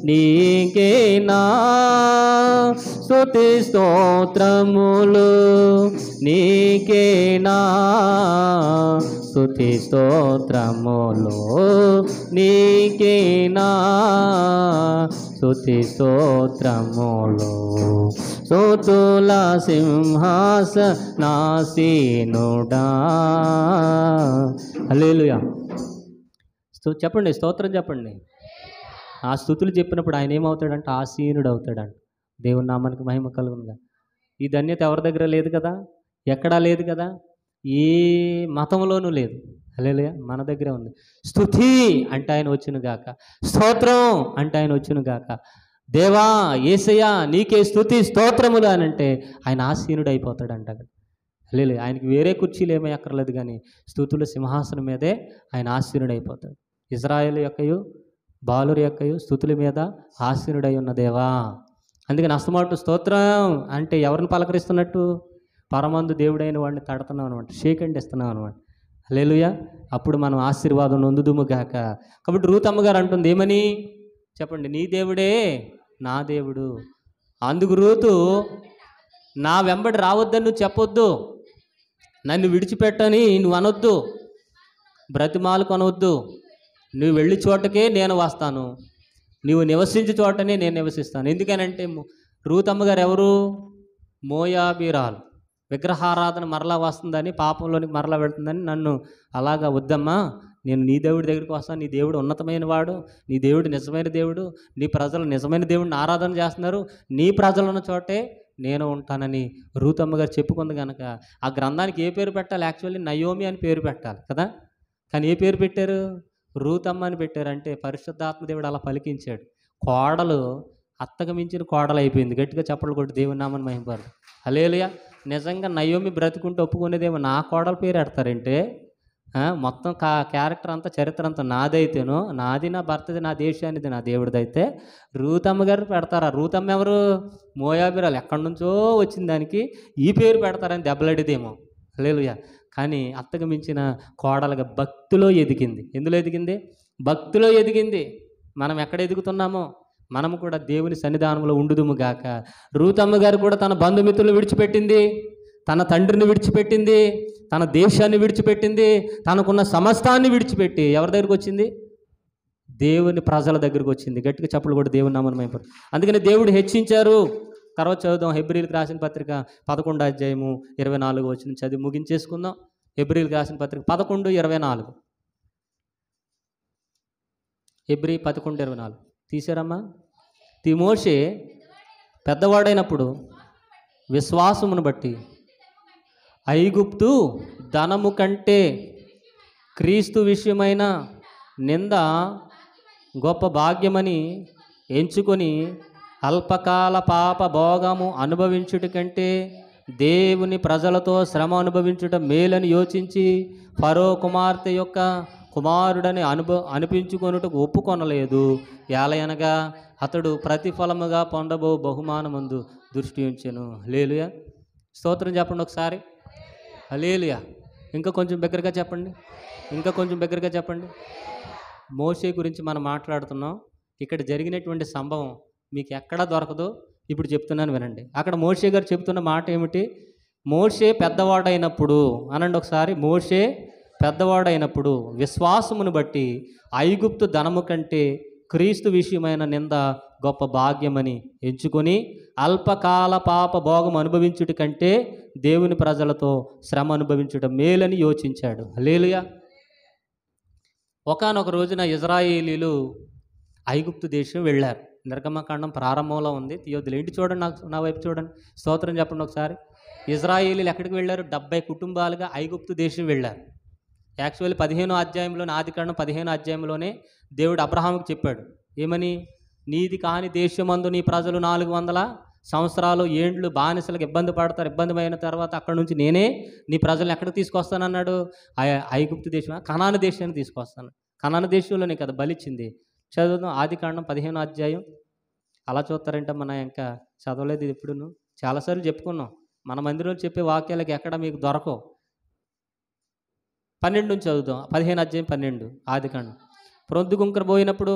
నీకే నా స్తుతి స్తోత్రములు, నీకే నా స్తుతి స్తోత్రములు, నీకే నా స్తుతి స్తోత్రములు. స్తుతుల సింహాసనాసీనుడా. హల్లెలూయా. చెప్పండి, స్తోత్రం చెప్పండి. ఆ స్తుతులు చెప్పినప్పుడు ఆయన ఏమవుతాడంటే ఆసీనుడు అవుతాడంట. దేవుని నామానికి మహిమ కలుగునుగా. ఈ ధన్యత ఎవరి దగ్గర లేదు కదా. ఎక్కడా లేదు కదా, ఏ మతంలోనూ లేదు. హల్లెలూయా. మన దగ్గరే ఉంది. స్తుతి అంటే ఆయన వచ్చును గాక, స్తోత్రం అంటే ఆయన వచ్చును గాక, దేవా యేసయ్యా నీకే స్తుతి స్తోత్రములు అని అంటే ఆయన ఆసీనుడు అయిపోతాడంట. హల్లెలూయా. ఆయనకి వేరే కుర్చీలు ఏమీ అక్కర్లేదు, కానీ స్తుతుల సింహాసనం మీదే ఆయన ఆసీనుడు అయిపోతాడు. ఇజ్రాయేలు యొక్కయు బాలురు యొక్కయు స్తుతుల మీద ఆసీనుడై ఉన్న దేవా. అందుకని అస్తమాటు స్తోత్రం అంటే ఎవరిని పలకరిస్తున్నట్టు? పరమందు దేవుడైన వాడిని తడుతున్నాం అనమాట, షేక్ హ్యాండ్ ఇస్తున్నాం అనమాట. హల్లెలూయా. అప్పుడు మనం ఆశీర్వాదం నొందుదుము గాక. కాబట్టి రూత్ అమ్మగారు అంటుంది ఏమని చెప్పండి? నీ దేవుడే నా దేవుడు. అందుకు రూతు నా వెంబడి రావద్దని నువ్వు చెప్పొద్దు, నన్ను విడిచిపెట్టని నువ్వు అనొద్దు, బ్రతిమాలు కొనవద్దు. నువ్వు వెళ్ళి చోటకే నేను వస్తాను, నువ్వు నివసించే చోటనే నేను నివసిస్తాను. ఎందుకనంటే రూత్ అమ్మగారు ఎవరు? మోయాబీరాలు. విగ్రహారాధన మరలా వస్తుందని, పాపంలోనికి మరలా వెళ్తుందని నన్ను అలాగా వద్దమ్మా, నేను నీ దేవుడి దగ్గరికి వస్తాను, నీ దేవుడు ఉన్నతమైన వాడు, నీ దేవుడు నిజమైన దేవుడు, నీ ప్రజలు నిజమైన దేవుడిని ఆరాధన చేస్తున్నారు, నీ ప్రజలు ఉన్న చోటే నేను ఉంటానని రూత్ అమ్మగారు చెప్పుకుంది కనుక ఆ గ్రంథానికి ఏ పేరు పెట్టాలి? యాక్చువల్లీ నయోమి అని పేరు పెట్టాలి కదా, కానీ ఏ పేరు పెట్టారు? రూత్ అమ్మ అని పెట్టారు. అంటే పరిశుద్ధాత్మదేవుడు అలా పలికించాడు. కోడలు అత్తకు మించిన కోడలు అయిపోయింది. గట్టిగా చప్పట్లు కొట్టి దేవుని నామని మహిమపడదు. హల్లెలూయా. నిజంగా నయోమి బ్రతుకుంటే ఒప్పుకునేదేమో నా కోడల పేరు పెడతారంటే మొత్తం క్యారెక్టర్ అంతా చరిత్ర అంతా నాదైతేనో, నాది నా భర్తది, నా దేశానిది నా దేవుడిదైతే రూత్ అమ్మగారు పెడతారా? రూత్ అమ్మ ఎవరు? మోయాబీరాలు. ఎక్కడి నుంచో వచ్చిన దానికి ఈ పేరు పెడతారని దెబ్బలాడేదేమో. హల్లెలూయా. కానీ అత్తకు మించిన కోడలుగా భక్తిలో ఎదిగింది. ఎందులో ఎదిగింది? భక్తిలో ఎదిగింది. మనం ఎక్కడ ఎదుగుతున్నామో మనము కూడా దేవుని సన్నిధానంలో ఉండుదుము గాక. రూత్ అమ్మగారు కూడా తన బంధుమిత్రులు విడిచిపెట్టింది, తన తండ్రిని విడిచిపెట్టింది, తన దేశాన్ని విడిచిపెట్టింది, తనకున్న సమస్తాన్ని విడిచిపెట్టి ఎవరి దగ్గరికి వచ్చింది? దేవుని ప్రజల దగ్గరికి వచ్చింది. గట్టిగా చప్పులు కూడా దేవుని నామని మైపడు. అందుకని దేవుడు హెచ్చించారు. తర్వాత చదువుదాం. హెబ్రీలకు రాసిన పత్రిక 11వ అధ్యాయము 24వ వచనం చదివి ముగించేసుకుందాం. హెబ్రీలకు రాసిన పత్రిక 11:24. హెబ్రీ 11:24 తీసారమ్మా. మోషే పెద్దవాడైనప్పుడు విశ్వాసమును బట్టి ఐగుప్తు ధనము కంటే క్రీస్తు విషయమైన నింద గొప్ప భాగ్యమని ఎంచుకొని అల్పకాల పాప భోగము అనుభవించుట కంటే దేవుని ప్రజలతో శ్రమ అనుభవించుట మేలని యోచించి ఫరో కుమార్తె యొక్క కుమారుడని అనిపించుకొనుటకు ఒప్పుకొనలేదు. ఏలయనగా అతడు ప్రతిఫలముగా పొందబో బహుమానమందు దృష్టి ఉంచెను. హల్లెలూయా. స్తోత్రం చెప్పండి ఒకసారి. హల్లెలూయా. ఇంకా కొంచెం బిగ్గరగా చెప్పండి, ఇంకా కొంచెం బిగ్గరగా చెప్పండి. మోషే గురించి మనం మాట్లాడుతున్నాం. ఇక్కడ జరిగినటువంటి సంభవం మీకు ఎక్కడా దొరకదు. ఇప్పుడు చెప్తున్నాను వినండి. అక్కడ మోషే గారు చెప్తున్న మాట ఏమిటి? మోషే పెద్దవాడైనప్పుడు అనండి ఒకసారి. మోషే పెద్దవాడైనప్పుడు విశ్వాసమును బట్టి ఐగుప్తు ధనము కంటే క్రీస్తు విషయమైన నింద గొప్ప భాగ్యమని ఎంచుకొని అల్పకాల పాప భోగం అనుభవించుట కంటే దేవుని ప్రజలతో శ్రమ అనుభవించుట మేలని యోచించాడు. హల్లెలూయా. ఒకానొక రోజున ఇజ్రాయేలీలు ఐగుప్తు దేశం వెళ్ళారు. నిర్గమకాండం ప్రారంభంలో ఉంది. తీయొద్దులు ఏంటి చూడండి, నా వైపు చూడండి. స్తోత్రం చెప్పండి ఒకసారి. ఇజ్రాయేలీలు ఎక్కడికి వెళ్ళారు? 70 కుటుంబాలుగా ఐగుప్తు దేశం వెళ్ళారు. యాక్చువల్లీ 15వ అధ్యాయంలోనే, ఆదికాండం 15వ అధ్యాయంలోనే దేవుడు అబ్రహాముకి చెప్పాడు ఏమని? నీది కాని దేశమందు నీ ప్రజలు 400 సంవత్సరాలు ఏండ్లు బానిసలకు ఇబ్బంది పడతారు, ఇబ్బంది అయిన తర్వాత అక్కడ నుంచి నేనే నీ ప్రజలను ఎక్కడికి తీసుకొస్తానన్నాడు? ఐగుప్తు దేశం, కనాను దేశాన్ని తీసుకొస్తాను. కనాను దేశంలోనే కదా బలిచ్చింది. చదువుదాం ఆదికాండం 15వ అధ్యాయం. అలా చూస్తారంటే మన ఇంకా చదవలేదు ఇది ఎప్పుడును, చాలాసార్లు చెప్పుకున్నాం. మన మందిరంలో చెప్పే వాక్యాలకి ఎక్కడ మీకు దొరకవు. 12 నుంచి చదువుదాం. 15వ అధ్యాయం 12 ఆదికాండం. ప్రొద్దుగుంకర పోయినప్పుడు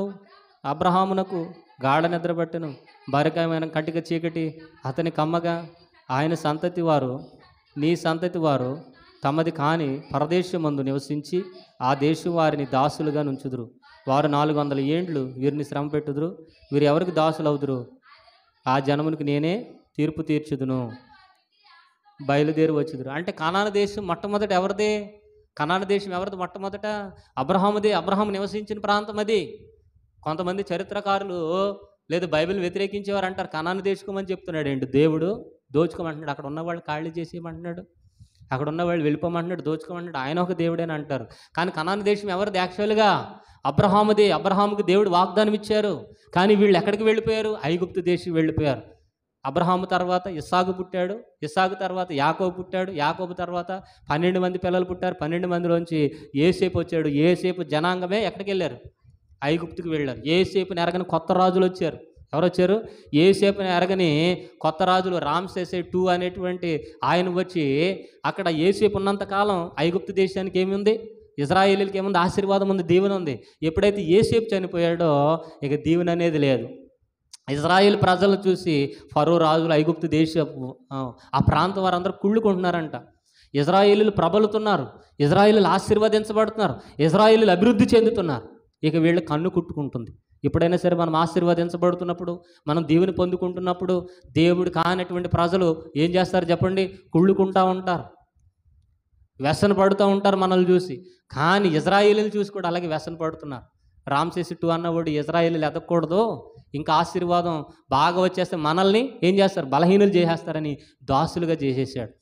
అబ్రహామునకు గాఢ నిద్ర పట్టెను, బరికమైన కటిక చీకటి అతని కమ్మగా, ఆయన సంతతి వారు నీ సంతతి వారు తమది కాని పరదేశమందు నివసించి ఆ దేశం వారిని దాసులుగా నుంచుదురు. వారు 400 ఏండ్లు వీరిని శ్రమ పెట్టుదురు. వీరు ఎవరికి దాసులు అవుదురు? ఆ జనమునికి నేనే తీర్పు తీర్చుదును. బయలుదేరి వచ్చుదురు. అంటే కనాను దేశం మొట్టమొదట ఎవరిదే? కనాను దేశం ఎవరిది మొట్టమొదట? అబ్రహాముదే. అబ్రహాము నివసించిన ప్రాంతం అది. కొంతమంది చరిత్రకారులు లేదు బైబిల్ వ్యతిరేకించేవారు అంటారు కనాను దేశం అని చెప్తున్నాడు. ఏంటి దేవుడు దోచుకోమంటున్నాడు, అక్కడ ఉన్న వాళ్ళు ఖాళీ చేసేయమంటున్నాడు. అక్కడ ఉన్న వాళ్ళు వెళ్ళిపోమంటున్నాడు, దోచుకోమంటున్నాడు, ఆయన ఒక దేవుడేని అంటారు. కానీ కనాను దేశం ఎవరిది యాక్చువల్గా? అబ్రహాముది. అబ్రహాముకి దేవుడు వాగ్దానం ఇచ్చారు. కానీ వీళ్ళు ఎక్కడికి వెళ్ళిపోయారు? ఐగుప్తు దేశం వెళ్ళిపోయారు. అబ్రహాము తర్వాత ఇస్సాకు పుట్టాడు, ఇస్సాకు తర్వాత యాకోబు పుట్టాడు, యాకోబు తర్వాత 12 మంది పిల్లలు పుట్టారు. 12 మందిలోంచి యోసేపు వచ్చాడు. యోసేపు జనాంగమే ఎక్కడికి వెళ్ళారు? ఐగుప్తుకి వెళ్ళారు. యోసేపుని ఎరగని కొత్త రాజులు వచ్చారు. ఎవరు వచ్చారు? యోసేపుని ఎరగని కొత్త రాజులు. రామ్సేస్ II అనేటువంటి ఆయన వచ్చి అక్కడ యోసేపు ఉన్నంతకాలం ఐగుప్తు దేశానికి ఏముంది? ఇజ్రాయేలీలకి ఏముంది? ఆశీర్వాదం ఉంది, దీవెన ఉంది. ఎప్పుడైతే యోసేపు చనిపోయాడో ఇక దీవెన అనేది లేదు. ఇజ్రాయేల్ ప్రజలను చూసి ఫరో రాజులు, ఐగుప్తు దేశ ఆ ప్రాంతం వారందరూ కుళ్ళుకుంటున్నారంట. ఇజ్రాయేలీలు ప్రబలుతున్నారు, ఇజ్రాయేలీలు ఆశీర్వదించబడుతున్నారు, ఇజ్రాయేలీలు అభివృద్ధి చెందుతున్నారు. ఇక వీళ్ళు కన్ను కుట్టుకుంటుంది. ఎప్పుడైనా సరే మనం ఆశీర్వదించబడుతున్నప్పుడు, మనం దీవెని పొందుకుంటున్నప్పుడు దేవుడు కానటువంటి ప్రజలు ఏం చేస్తారు చెప్పండి? కుళ్ళుకుంటూ ఉంటారు, వ్యసన పడుతూ ఉంటారు మనల్ని చూసి. కానీ ఇజ్రాయేలీలు చూసి కూడా అలాగే వ్యసన పడుతున్నారు. రామ్సేస్ II అన్నవాడు ఇజ్రాయేలీలు ఎదగకూడదు, ఇంకా ఆశీర్వాదం బాగా వచ్చేస్తే మనల్ని ఏం చేస్తారు? బలహీనులు చేసేస్తారని దాసులుగా చేసేసాడు.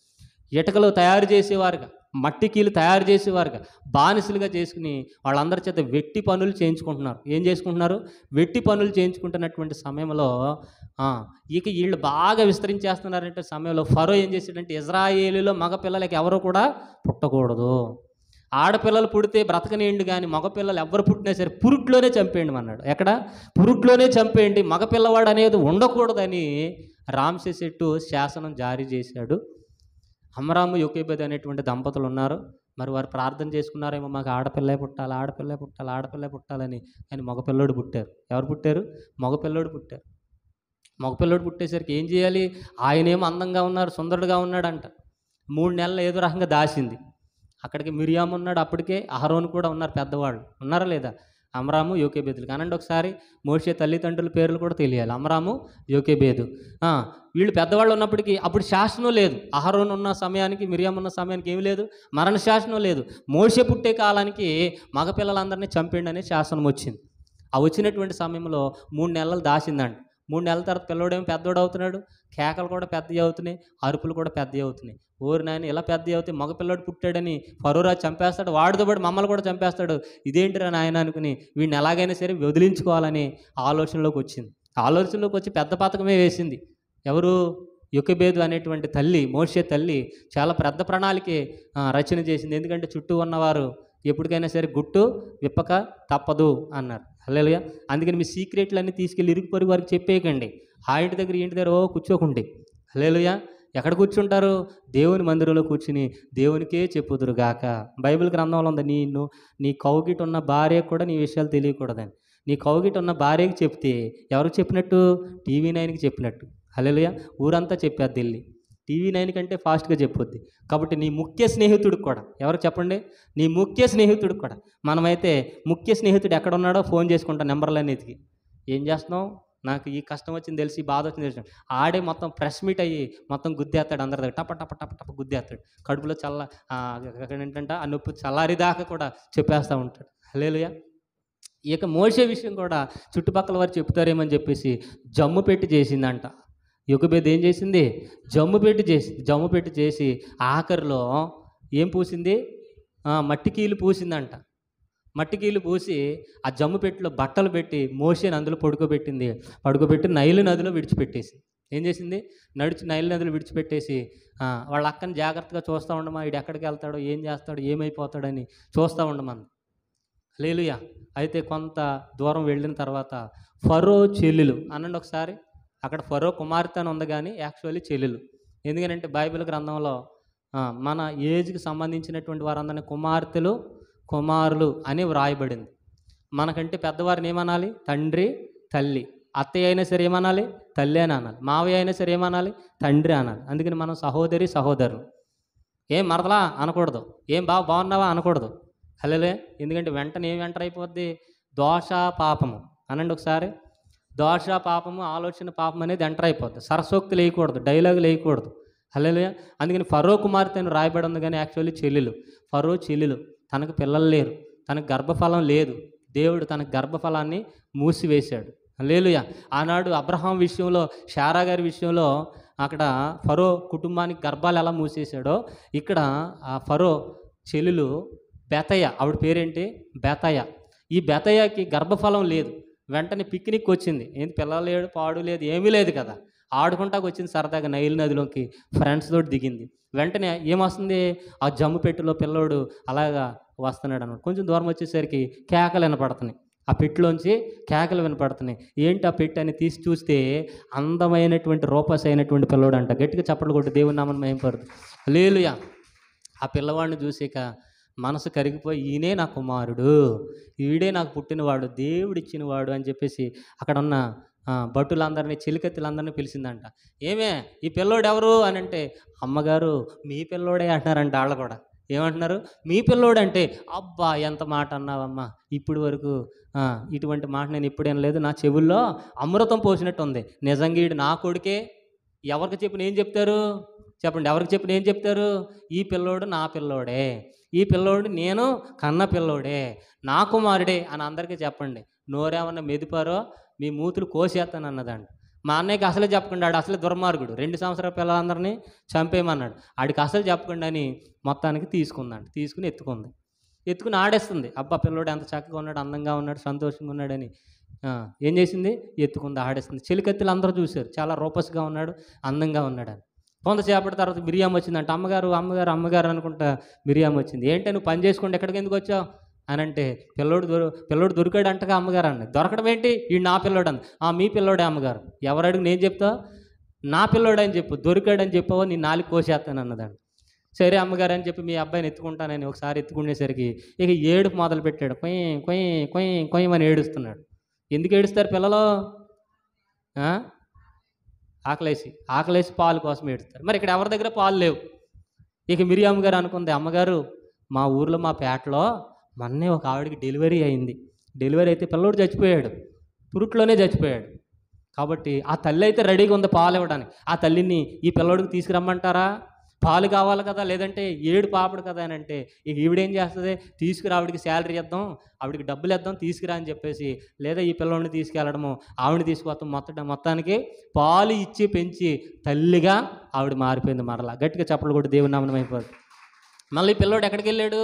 ఇటుకలు తయారు చేసేవారుగా, మట్టి కీలు తయారు చేసేవారుగా, బానిసలుగా చేసుకుని వాళ్ళందరి చేత వెట్టి పనులు చేయించుకుంటున్నారు. ఏం చేసుకుంటున్నారు? వెట్టి పనులు చేయించుకుంటున్నటువంటి సమయంలో ఇక వీళ్ళు బాగా విస్తరించేస్తున్నారంటే సమయంలో ఫరో ఏం చేశాడంటే, ఇజ్రాయేలీలో మగపిల్లలకి ఎవరు కూడా పుట్టకూడదు, ఆడపిల్లలు పుడితే బ్రతకనేయండి, కానీ మగపిల్లలు ఎవరు పుట్టినా సరే పురుట్లోనే చంపేయండి అన్నాడు. ఎక్కడ? పురుట్లోనే చంపేయండి, మగపిల్లవాడు అనేది ఉండకూడదని రామ్సేస్ II శాసనం జారీ చేశాడు. అమ్రాము యోకేబెదు అనేటువంటి దంపతులు ఉన్నారు. మరి వారు ప్రార్థన చేసుకున్నారేమో, మాకు ఆడపిల్లే పుట్టాలి, ఆడపిల్లే పుట్టాలి, ఆడపిల్లే పుట్టాలని. కానీ మగపిల్లోడు పుట్టారు. ఎవరు పుట్టారు? మగపిల్లోడు పుట్టారు. మగపిల్లోడు పుట్టేసరికి ఏం చేయాలి? ఆయనేమో అందంగా ఉన్నారు, సుందరుడుగా ఉన్నాడంట. 3 నెలలు ఏదో రకంగా దాచింది. అక్కడికి మిరియాము ఉన్నాడు, అప్పటికే అహరోను కూడా ఉన్నారు, పెద్దవాళ్ళు ఉన్నారా లేదా? అమ్రాము యోకేబేదులు. కానండి ఒకసారి మోషే తల్లిదండ్రుల పేర్లు కూడా తెలియాలి. అమ్రాము యోకేబేదు. వీళ్ళు పెద్దవాళ్ళు ఉన్నప్పటికీ అప్పుడు శాసనం లేదు. అహరోను ఉన్న సమయానికి, మిరియాం ఉన్న సమయానికి ఏమి లేదు, మరణ శాసనం లేదు. మోషే పుట్టే కాలానికి మగపిల్లలందరినీ చంపేయండి అనే శాసనం వచ్చింది. ఆ వచ్చినటువంటి సమయంలో 3 నెలలు దాచిందండి. 3 నెలల తర్వాత పిల్లోడేమో పెద్దోడు అవుతున్నాడు, కేకలు కూడా పెద్దవి అవుతున్నాయి, అరుపులు కూడా పెద్దవి అవుతున్నాయి. ఓరి నాయన, ఇలా పెద్దవి అవుతాయి, మగపిల్లోడు పుట్టాడని ఫరోరాజు చంపేస్తాడు, వాడితో పాటు మమ్మల్ని కూడా చంపేస్తాడు, ఇదేంటిరా నాయన అనుకుని వీడిని ఎలాగైనా సరే వదిలించుకోవాలని ఆలోచనలోకి వచ్చింది. ఆలోచనలోకి వచ్చి పెద్ద పథకమే వేసింది. ఎవరు? యోకెబేదు అనేటువంటి తల్లి, మోషే తల్లి చాలా పెద్ద ప్రణాళిక రచన చేసింది. ఎందుకంటే చుట్టూ ఉన్నవారు ఎప్పటికైనా సరే గుట్టు విప్పక తప్పదు అన్నారు. హల్లెలూయా. అందుకని మీ సీక్రెట్లన్నీ తీసుకెళ్ళి ఇరుగు పొరుగు వారికి చెప్పేయకండి. ఆ ఇంటి దగ్గర కూర్చోకండి. హల్లెలూయా. ఎక్కడ కూర్చుంటారు? దేవుని మందిరంలో కూర్చుని దేవునికే చెప్పుదురుగాక. బైబిల్ గ్రంథంలో ఉంది, నీ కౌగిట ఉన్న భార్యకు కూడా నీ విషయాలు తెలియకూడదని. నీ కౌగిట ఉన్న భార్యకి చెప్తే ఎవరికి చెప్పినట్టు? TV9కి చెప్పినట్టు. హల్లెలూయా. ఊరంతా చెప్పేది వెళ్ళి. TV9 కంటే ఫాస్ట్గా చెప్పొద్ది. కాబట్టి నీ ముఖ్య స్నేహితుడికి కూడా, ఎవరు చెప్పండి? నీ ముఖ్య స్నేహితుడికి కూడా. మనమైతే ముఖ్య స్నేహితుడు ఎక్కడున్నాడో ఫోన్ చేసుకుంటాం నెంబర్లన్నిటికి. ఏం చేస్తున్నావు? నాకు ఈ కష్టం వచ్చింది తెలిసి, బాధ వచ్చింది తెలిసి, ఆడే మొత్తం ప్రెస్ మీట్ అయ్యి మొత్తం గుద్దేస్తాడు అందరి దగ్గర. టప టప టప టప గుద్దేస్తాడు. కడుపులో ఏంటంటే ఆ నొప్పి చల్లారిదాకా కూడా చెప్పేస్తూ ఉంటాడు. హల్లెలూయా. ఇక మోషే విషయం కూడా చుట్టుపక్కల వారు చెప్తారేమని చెప్పేసి జమ్ము పెట్టి చేసిందంట. యోకెబేదు ఏం చేసింది? జమ్ము పెట్టి చేసి ఆఖరిలో ఏం పూసింది? మట్టి కీలు పూసిందంట. మట్టి కీలు పూసి ఆ జమ్ము పెట్టిలో బట్టలు పెట్టి మోషేని అందులో పడుకోబెట్టి నైలు నదిలో విడిచిపెట్టేసి ఏం చేసింది? నైలు నదిలో విడిచిపెట్టేసి వాళ్ళ అక్కని జాగ్రత్తగా చూస్తూ ఉండమా, వీడు ఎక్కడికి వెళ్తాడో, ఏం చేస్తాడో, ఏమైపోతాడని చూస్తూ ఉండమని. హల్లెలూయా. అయితే కొంత దూరం వెళ్ళిన తర్వాత ఫరో చెల్లెలు అనండి ఒకసారి. అక్కడ ఫరో కుమార్తె అని ఉంది, కానీ యాక్చువల్లీ చెల్లెలు. ఎందుకంటే బైబిల్ గ్రంథంలో మన ఏజ్కి సంబంధించినటువంటి వారందరినీ కుమారులు అని వ్రాయబడింది. మనకంటే పెద్దవారిని ఏమనాలి? తండ్రి, తల్లి. అత్తయ్య అయినా సరే ఏమనాలి? తల్లి అని అనాలి. మావయ్య అయినా సరే ఏమనాలి? తండ్రి అనాలి. అందుకని మనం సహోదరులు. ఏం మరదలా అనకూడదు, ఏం బాగున్నావా అనకూడదు. హల్లెలూయా. ఎందుకంటే వెంటనే ఏం ఎంటర్ అయిపోద్ది? దోష పాపము అనండి ఒకసారి. దోష పాపము, ఆలోచన పాపం అనేది ఎంటర్ అయిపోద్ది. సరసోక్తులు వేయకూడదు, డైలాగులు వేయకూడదు. హల్లెలూయా. అందుకని ఫరో కుమార్తె అని రాయబడి ఉంది, కానీ యాక్చువల్లీ చెల్లెలు. ఫరో చెల్లెలు. తనకు పిల్లలు లేరు, తనకు గర్భఫలం లేదు. దేవుడు తన గర్భఫలాన్ని మూసివేశాడు. హల్లెలూయా. ఆనాడు అబ్రహాం విషయంలో, శారా గారి విషయంలో అక్కడ ఫరో కుటుంబానికి గర్భాలు ఎలా మూసేశాడో ఇక్కడ ఆ ఫరో చెల్లెలు బెతయ, ఆవిడ పేరేంటి బెతయ. ఈ బెతయకి గర్భఫలం లేదు. వెంటనే పిక్నిక్ వచ్చింది. ఏంటి పిల్లలు లేడు, పాడు లేదు, ఏమీ లేదు కదా. ఆడుకుంటాకు వచ్చింది సరదాగా నైల్ నదిలోకి, ఫ్రెండ్స్ తోటి దిగింది. వెంటనే ఏమొస్తుంది, ఆ జమ్ము పెట్టెలో పిల్లోడు అలాగా వస్తున్నాడు అన్నమాట. కొంచెం దూరం వచ్చేసరికి కేకలు వినపడుతున్నాయి. ఆ పెట్టిలోంచి కేకలు వినపడుతున్నాయి. ఏంటి ఆ పెట్టి అని తీసి చూస్తే అందమైనటువంటి రూపస్ అయినటువంటి పిల్లోడు అంట. గట్టిగా చప్పట్లు కొట్టి దేవుని నామమున మహిమపరచు. హల్లెలూయా. ఆ పిల్లవాడిని చూసాక మనసు కరిగిపోయి, ఈయనే నా కుమారుడు, వీడే నాకు పుట్టినవాడు, దేవుడిచ్చినవాడు అని చెప్పేసి అక్కడ ఉన్న భటులందరినీ, చెలికత్తులందరినీ పిలిచిందంట. ఏమే ఈ పిల్లోడు ఎవరు అని అంటే, అమ్మగారు మీ పిల్లోడే అంటున్నారంట. వాళ్ళు కూడా ఏమంటున్నారు, మీ పిల్లోడు అంటే. అబ్బా ఎంత మాట అన్నావమ్మా, ఇప్పుడు వరకు ఇటువంటి మాట నేను ఎప్పుడేం లేదు, నా చెవుల్లో అమృతం పోసినట్టు ఉంది. నిజంగా ఈడు నా కొడుకే. ఎవరికి చెప్పిన ఏం చెప్తారు చెప్పండి, ఎవరికి చెప్పిన ఏం చెప్తారు, ఈ పిల్లోడు నా పిల్లోడే, ఈ పిల్లోడు నేను కన్న పిల్లోడే, నా కుమారుడే అని అందరికీ చెప్పండి. నోరేమన్నా మెదిపారో మీ మూతులు కోసేస్తాను అన్నదండి. మా అన్నయ్యకి అసలే చెప్పకుండా, ఆడు అసలే దుర్మార్గుడు, 2 సంవత్సరాల పిల్లలందరినీ చంపేయమన్నాడు. ఆడికి అసలు చెప్పకుండా అని మొత్తానికి తీసుకుందండి. తీసుకుని ఎత్తుకుని ఆడేస్తుంది. అబ్బా పిల్లోడు ఎంత చక్కగా ఉన్నాడు, అందంగా ఉన్నాడు, సంతోషంగా ఉన్నాడని ఏం చేసింది, ఎత్తుకుంది, ఆడేస్తుంది. చెలికత్తులు అందరూ చూశారు, చాలా రూపస్గా ఉన్నాడు, అందంగా ఉన్నాడని. కొంతసేపటి తర్వాత మిరియాం వచ్చిందంట. అమ్మగారు అమ్మగారు అమ్మగారు అనుకుంటా మిరియాం వచ్చింది. ఏంటి నువ్వు పని చేసుకుంటే ఎక్కడికి ఎందుకు వచ్చావు అని అంటే, పిల్లోడు దొరికాడు అంటగా అమ్మగారు అన్నది. దొరకడం ఏంటి, ఈ నా పిల్లోడు అంది. మీ పిల్లోడే అమ్మగారు. ఎవరు అడుగు నేను చెప్తా, నా పిల్లోడని చెప్పు, దొరికాడని చెప్పావో నీ నాలుగు కోసేస్తాను అన్నదండి. సరే అమ్మగారు అని చెప్పి మీ అబ్బాయిని ఎత్తుకుంటానని ఒకసారి ఎత్తుకునేసరికి ఇక ఏడుపు మొదలు పెట్టాడు. కొయ్యి కొయ్యి కొయ్యి కొయ్యమని ఏడుస్తున్నాడు. ఎందుకు ఏడుస్తారు పిల్లలు, ఆకలేసి పాలు కోసం ఏడుస్తారు. మరి ఇక్కడ ఎవరి దగ్గర పాలు లేవు. ఇక మిరియామ్మ గారు అనుకుంది, అమ్మగారు మా ఊర్లో మా పేటలో మొన్నే ఒక ఆవిడకి డెలివరీ అయింది. డెలివరీ అయితే పిల్లోడు చచ్చిపోయాడు, పురుట్లోనే చచ్చిపోయాడు. కాబట్టి ఆ తల్లి అయితే రెడీగా ఉంది పాలు ఇవ్వడానికి. ఆ తల్లిని ఈ పిల్లోడికి తీసుకురమ్మంటారా, పాలు కావాలి కదా, లేదంటే ఏడు పాపడు కదా అని అంటే, ఇక ఈవిడేం చేస్తుంది, తీసుకురా ఆవిడికి శాలరీ ఇద్దాం, ఆవిడికి డబ్బులు ఇద్దాం, తీసుకురా అని చెప్పేసి, లేదా ఈ పిల్లోడిని తీసుకెళ్ళడము, ఆవిడని తీసుకొస్తాం, మొత్తానికి పాలు ఇచ్చి పెంచి తల్లిగా ఆవిడ మారిపోయింది. మరలా గట్టిగా చప్పట్లు కొట్టి దేవుని నామమున అయిపోతుంది. మళ్ళీ ఈ పిల్లోడు ఎక్కడికి వెళ్ళాడు,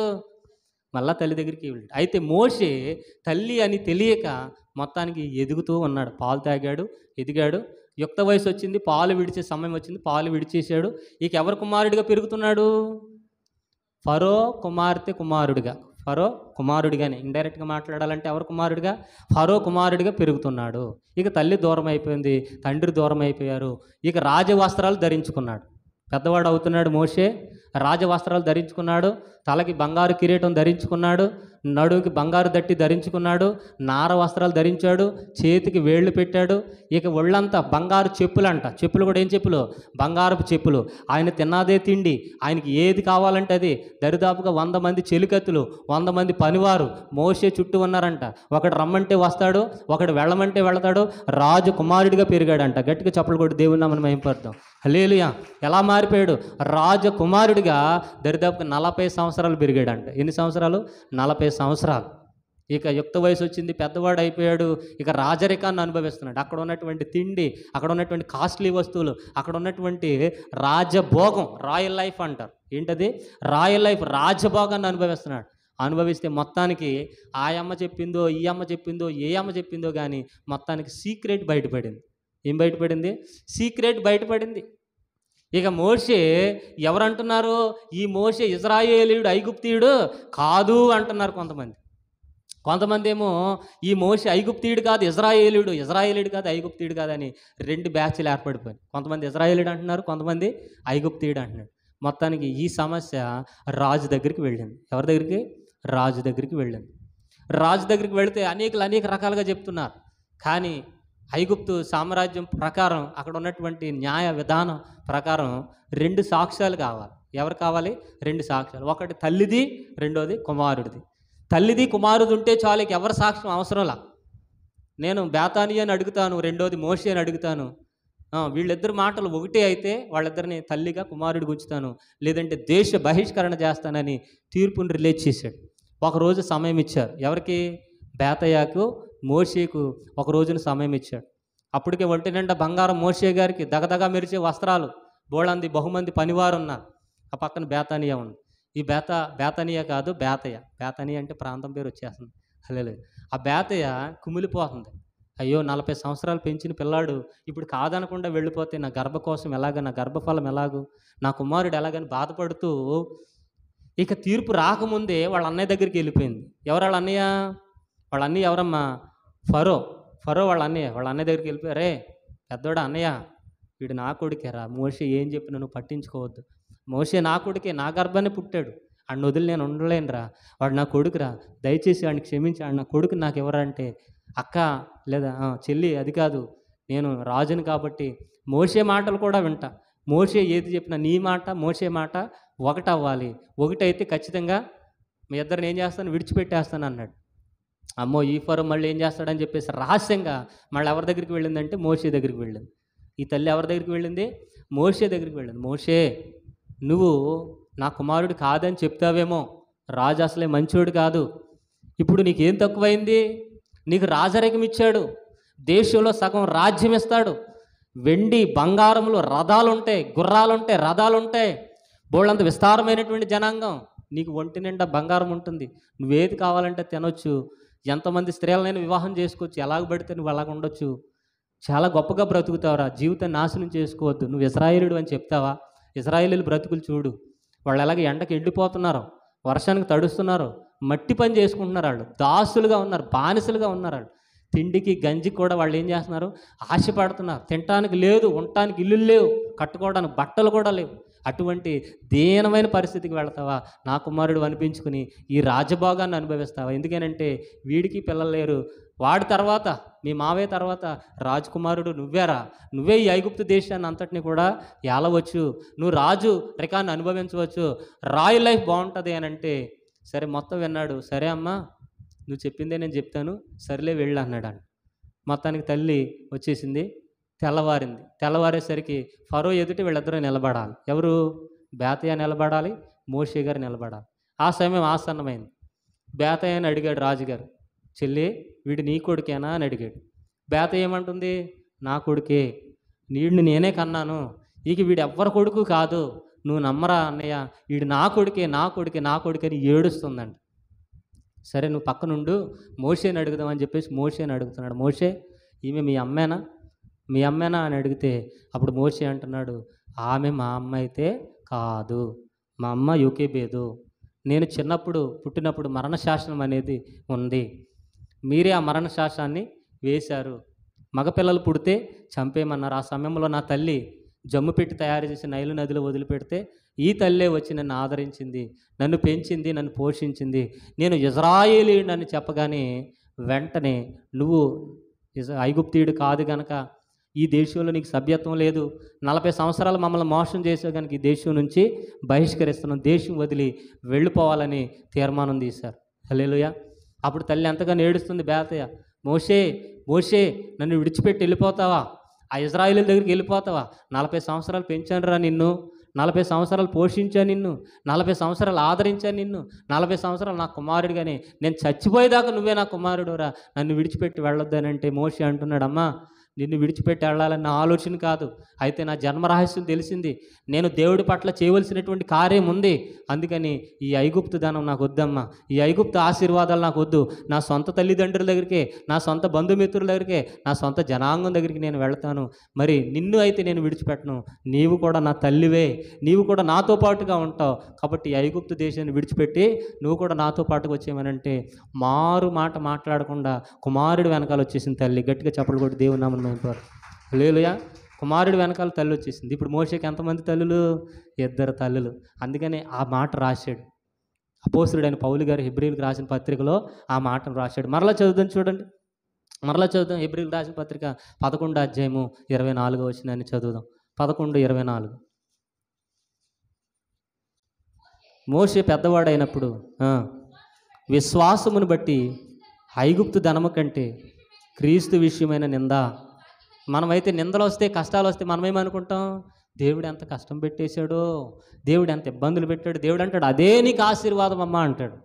మళ్ళీ తల్లి దగ్గరికి వెళ్ళాడు. అయితే మోషే తల్లి అని తెలియక మొత్తానికి ఎదుగుతూ ఉన్నాడు. పాలు తాగాడు, ఎదిగాడు. యుక్త వయసు వచ్చింది, పాలు విడిచే సమయం వచ్చింది, పాలు విడిచేశాడు. ఇక ఎవరు కుమారుడిగా పెరుగుతున్నాడు, ఫరో కుమారుడిగానే. ఇండైరెక్ట్గా మాట్లాడాలంటే ఎవరు కుమారుడిగా, ఫరో కుమారుడిగా పెరుగుతున్నాడు. ఇక తల్లి దూరం అయిపోయింది, తండ్రి దూరం అయిపోయారు. ఇక రాజవస్త్రాలు ధరించుకున్నాడు. పెద్దవాడు అవుతున్నాడు మోషే, రాజవస్త్రాలు ధరించుకున్నాడు, తలకి బంగారు కిరీటం ధరించుకున్నాడు, నడుముకి బంగారు దట్టి ధరించుకున్నాడు, నార వస్త్రాలు ధరించాడు, చేతికి వేళ్ళు పెట్టాడు. ఇక ఒళ్ళంతా బంగారు చెప్పులంట. చెప్పులు కూడా ఏం చెప్పులు, బంగారపు చెప్పులు. ఆయన తిన్నదే తిండి, ఆయనకి ఏది కావాలంటే అది. దరిదాపుగా 100 మంది చెలికత్తులు, 100 మంది పనివారు మోషే చుట్టూ ఉన్నారంట. ఒకడు రమ్మంటే వస్తాడు, ఒకడు వెళ్ళమంటే వెళతాడు. రాజు కుమారుడిగా పెరిగాడంట. గట్టిగా చప్పట్లు కొట్టి దేవుని నామమున మహిమపడతాం. హల్లెలూయా. ఎలా మారిపోయాడు, రాజకుమారుడిగా దరిదాపుగా 40 సంవత్సరాలు పెరిగాడంట. ఎన్ని సంవత్సరాలు, 40 సంవత్సరాలు. ఇక యుక్త వయసు వచ్చింది, పెద్దవాడు అయిపోయాడు. ఇక రాజరికాన్ని అనుభవిస్తున్నాడు. అక్కడ ఉన్నటువంటి తిండి, అక్కడ ఉన్నటువంటి కాస్ట్లీ వస్తువులు, అక్కడ ఉన్నటువంటి రాజభోగం, రాయల్ లైఫ్ అంటారు. ఏంటది, రాయల్ లైఫ్, రాజభోగాన్ని అనుభవిస్తున్నాడు. అనుభవిస్తే మొత్తానికి ఆ అమ్మ చెప్పిందో, ఈ అమ్మ చెప్పిందో, ఏ అమ్మ చెప్పిందో కానీ మొత్తానికి సీక్రెట్ బయటపడింది. ఏం బయటపడింది, సీక్రెట్ బయటపడింది. ఇక మోషే ఎవరంటున్నారు, ఈ మోషే ఇజ్రాయేలీయుడు, ఐగుప్తీయుడు కాదు అంటున్నారు కొంతమంది ఏమో ఈ మోషే ఐగుప్తీయుడు కాదు, ఇజ్రాయేలీయుడు కాదు, ఐగుప్తీయుడు కాదని 2 బ్యాచ్లు ఏర్పడిపోయింది. కొంతమంది ఇజ్రాయేలీయుడు అంటున్నారు, కొంతమంది ఐగుప్తీయుడు అంటున్నాడు. మొత్తానికి ఈ సమస్య రాజు దగ్గరికి వెళ్ళింది. ఎవరి దగ్గరికి, రాజు దగ్గరికి వెళ్ళింది. రాజు దగ్గరికి వెళితే అనేక రకాలుగా చెప్తున్నారు. కానీ ఐగుప్తు సామ్రాజ్యం ప్రకారం, అక్కడ ఉన్నటువంటి న్యాయ విధానం ప్రకారం 2 సాక్ష్యాలు కావాలి. ఎవరు కావాలి, 2 సాక్ష్యాలు. ఒకటి తల్లిది, రెండోది కుమారుడిది. తల్లిది కుమారుడు ఉంటే చాలు, ఇక ఎవరి సాక్ష్యం అవసరంలా. నేను బేతాని అని అడుగుతాను, రెండోది మోషే అని అడుగుతాను. వీళ్ళిద్దరు మాటలు ఒకటే అయితే వాళ్ళిద్దరిని తల్లిగా కుమారుడికి ఉంచుతాను, లేదంటే దేశ బహిష్కరణ చేస్తానని తీర్పుని రిలీజ్ చేశాడు. ఒకరోజు సమయం ఇచ్చారు. ఎవరికి, బేతయాకు, మోషేకు ఒక రోజున సమయం ఇచ్చాడు. అప్పటికే ఒంటి నిండా బంగారం మోషే గారికి దగదగా మెరిచే వస్త్రాలు, బోళంది బహుమంది పనివారు ఉన్నారు. ఆ పక్కన బేతానియా ఉంది. ఈ బేతనియా కాదు, బేతయ్య. బేతనియా అంటే ప్రాంతం పేరు వచ్చేస్తుంది. హల్లెలూయా. ఆ బేతయ్య కుమిలిపోతుంది. అయ్యో, 40 సంవత్సరాలు పెంచిన పిల్లాడు ఇప్పుడు కాదనకుండా వెళ్ళిపోతే నా గర్భకోశం ఎలాగ, నా గర్భఫలం ఎలాగూ, నా కుమారుడు ఎలాగని బాధపడుతూ ఇక తీర్పు రాకముందే వాళ్ళ అన్నయ్య దగ్గరికి వెళ్ళిపోయింది. ఎవరు వాళ్ళ అన్నయ్య? వాళ్ళ అన్నయ్య ఎవరమ్మా? ఫరో వాళ్ళ అన్నయ్య దగ్గరికి వెళ్ళిపోయి, రే పెద్దోడా అన్నయ్య, వీడు నా కొడుకేరా, మోషే ఏం చెప్పినా నువ్వు పట్టించుకోవద్దు. మోషే నా కొడుకే, నా గర్భాన్ని పుట్టాడు, వాడిని వదిలి నేను ఉండలేనురా, వాడు నా కొడుకురా, దయచేసి వాడిని క్షమించి, వాడు నా కొడుకు నాకు ఎవరంటే అక్క లేదా చెల్లి, అది కాదు, నేను రాజుని కాబట్టి మోషే మాటలు కూడా వింటా. మోషే ఏది చెప్పినా నీ మాట మోషే మాట ఒకటవ్వాలి, ఒకటైతే ఖచ్చితంగా మీ ఇద్దరిని ఏం చేస్తాను, విడిచిపెట్టేస్తాను అన్నాడు. అమ్మో, ఈ ఫరో మళ్ళీ ఏం చేస్తాడని చెప్పేసి రహస్యంగా మళ్ళీ ఎవరి దగ్గరికి వెళ్ళిందంటే మోషే దగ్గరికి వెళ్ళింది. ఈ తల్లి ఎవరి దగ్గరికి వెళ్ళింది? మోషే దగ్గరికి వెళ్ళింది. మోషే, నువ్వు నా కుమారుడు కాదని చెప్తావేమో, రాజు అసలే మంచోడు కాదు, ఇప్పుడు నీకేం తక్కువైంది? నీకు రాజరికం ఇచ్చాడు, దేశంలో సగం రాజ్యం ఇస్తాడు, వెండి బంగారములు రథాలుంటాయి, గుర్రాలుంటాయి, రథాలుంటాయి, బోళ్ళంత విస్తారమైనటువంటి జనాంగం, నీకు ఒంటి నిండా బంగారం ఉంటుంది, నువ్వేది కావాలంటే తినొచ్చు, ఎంతమంది స్త్రీలనైనా వివాహం చేసుకోవచ్చు, ఎలాగ పడితే నువ్వు అలాగ ఉండొచ్చు, చాలా గొప్పగా బ్రతుకుతావురా, జీవితాన్ని నాశనం చేసుకోవద్దు, నువ్వు ఇశ్రాయేలుడు అని చెప్తావా? ఇశ్రాయేలీల బ్రతుకులు చూడు, వాళ్ళు ఎలాగ ఎండకి ఎండిపోతున్నారు, వర్షానికి తడుస్తున్నారు, మట్టి పని చేసుకుంటున్నారు, వాళ్ళు దాసులుగా ఉన్నారు, బానిసలుగా ఉన్నారు, వాళ్ళు తిండికి గంజికి కూడా వాళ్ళు ఏం చేస్తున్నారు, ఆశపడుతున్నారు, తినటానికి లేదు, ఉండటానికి ఇల్లు లేవు, కట్టుకోవడానికి బట్టలు కూడా లేవు, అటువంటి దీనమైన పరిస్థితికి వెళతావా? నా కుమారుడు అనిపించుకుని ఈ రాజభోగాన్ని అనుభవిస్తావా? ఎందుకనంటే వీడికి పిల్లలు లేరు, వాడి తర్వాత మీ మావయ్య తర్వాత రాజకుమారుడు నువ్వేరా, నువ్వే ఈ ఐగుప్తు దేశాన్ని అంతటిని కూడా ఏలవచ్చు, నువ్వు రాజు రికాన్ని అనుభవించవచ్చు, రాయల్ లైఫ్ బాగుంటుంది అని అంటే, సరే మొత్తం విన్నాడు. సరే అమ్మా, నువ్వు చెప్పిందే నేను చెప్తాను, సరేలే వెళ్ళు అన్నాడు. మొత్తానికి తల్లి వచ్చేసింది. తెల్లవారేసరికి ఫరో ఎదుటి వీళ్ళిద్దరూ నిలబడాలి. ఎవరు? బేతయ్య నిలబడాలి, మోషే గారు నిలబడాలి. ఆ సమయం ఆసన్నమైంది. బేతయ్యని అడిగాడు రాజుగారు, చెల్లి వీడు నీ కొడుకేనా అని అడిగాడు. బేతయ్య ఏమంటుంది? నా కొడుకే, వీడిని నేనే కన్నాను, ఇక వీడు ఎవ్వరి కొడుకు కాదు, నువ్వు నమ్మరా అన్నయ్య, వీడు నా కొడుకే, నా కొడుకే, నా కొడుకే అని ఏడుస్తుందండి. సరే నువ్వు పక్కనుండు, మోషేని అడుగుదామని చెప్పేసి మోషేని అడుగుతున్నాడు. మోషే, ఈమె మీ అమ్మేనా అని అడిగితే అప్పుడు మోషే అంటున్నాడు, ఆమె మా అమ్మ అయితే కాదు, మా అమ్మ యోకేబేదు, నేను పుట్టినప్పుడు మరణశాసనం అనేది ఉంది, మీరే ఆ మరణశాసనాన్ని వేశారు, మగపిల్లలు పుడితే చంపేయమన్నారు. ఆ సమయంలో నా తల్లి జమ్ము పెట్టి తయారు చేసి నైలు నదిలో వదిలిపెడితే ఈ తల్లే వచ్చి నన్ను ఆదరించింది, నన్ను పెంచింది, నన్ను పోషించింది, నేను ఇజ్రాయేలీయుడని చెప్పగానే వెంటనే నువ్వు ఐగుప్తీయుడు కాదు గనక, ఈ దేశంలో నీకు సభ్యత్వం లేదు, 40 సంవత్సరాలు మమ్మల్ని మోసం చేసే కనుక ఈ దేశం నుంచి బహిష్కరిస్తున్నాం, దేశం వదిలి వెళ్ళిపోవాలని తీర్మానం తీశారు. హల్లెలూయా. అప్పుడు తల్లి ఎంతగానో ఏడుస్తుంది. బేతయ్య, మోషే నన్ను విడిచిపెట్టి వెళ్ళిపోతావా? ఆ ఇజ్రాయేలీల దగ్గరికి వెళ్ళిపోతావా? 40 సంవత్సరాలు పెంచానురా నిన్ను, 40 సంవత్సరాలు పోషించాను నిన్ను, 40 సంవత్సరాలు ఆదరించాను నిన్ను, 40 సంవత్సరాలు నా కుమారుడిగానే, నేను చచ్చిపోయేదాకా నువ్వే నా కుమారుడురా, నన్ను విడిచిపెట్టి వెళ్ళొద్దానంటే మోషే అంటున్నాడు, అమ్మా నిన్ను విడిచిపెట్టి వెళ్ళాలన్న ఆలోచన కాదు, అయితే నా జన్మరహస్యం తెలిసింది, నేను దేవుడి పట్ల చేయవలసినటువంటి కార్యం ఉంది, అందుకని ఈ ఐగుప్తు ధనం నాకు వద్దమ్మా, ఈ ఐగుప్తు ఆశీర్వాదాలు నాకు వద్దు, నా సొంత తల్లిదండ్రుల దగ్గరికే, నా సొంత బంధుమిత్రుల దగ్గరికే, నా సొంత జనాంగం దగ్గరికి నేను వెళ్తాను, మరి నిన్ను అయితే నేను విడిచిపెట్టను, నీవు కూడా నా తల్లివే, నీవు కూడా నాతో పాటుగా ఉంటావు, కాబట్టి ఈ ఐగుప్తు దేశాన్ని విడిచిపెట్టి నువ్వు కూడా నాతో పాటుకు వచ్చేయమనంటే మారు మాట మాట్లాడకుండా కుమారుడు వెనకాల వచ్చేసింది తల్లి. గట్టిగా చప్పట్లు కొట్టి దేవుని నామమున మహిమపరచు. హల్లెలూయా. కుమారుడు వెనకాల తల్లి వచ్చేసింది. ఇప్పుడు మోషేకి ఎంతమంది తల్లులు? 2 తల్లులు. అందుకని ఆ మాట రాశాడు అపోస్తలుడైన పౌలు గారు హెబ్రీయులకు రాసిన పత్రికలో ఆ మాటను రాశాడు. మరలా చదువుదాం, చూడండి, మరలా చదువుదాం. హెబ్రీయులకు రాసిన పత్రిక 11వ అధ్యాయము 24వ వచనాన్ని చదువుదాం. 11:24. మోషే పెద్దవాడైనప్పుడు విశ్వాసమును బట్టి ఐగుప్తు ధనము కంటే క్రీస్తు విషయమైన నింద, మనమైతే నిందలు వస్తే, కష్టాలు వస్తే మనమేమనుకుంటాం? దేవుడు ఎంత కష్టం పెట్టేశాడో, దేవుడు ఎంత ఇబ్బందులు పెట్టాడు, దేవుడు అంటాడు అదే నీకు ఆశీర్వాదం అమ్మా అంటాడు.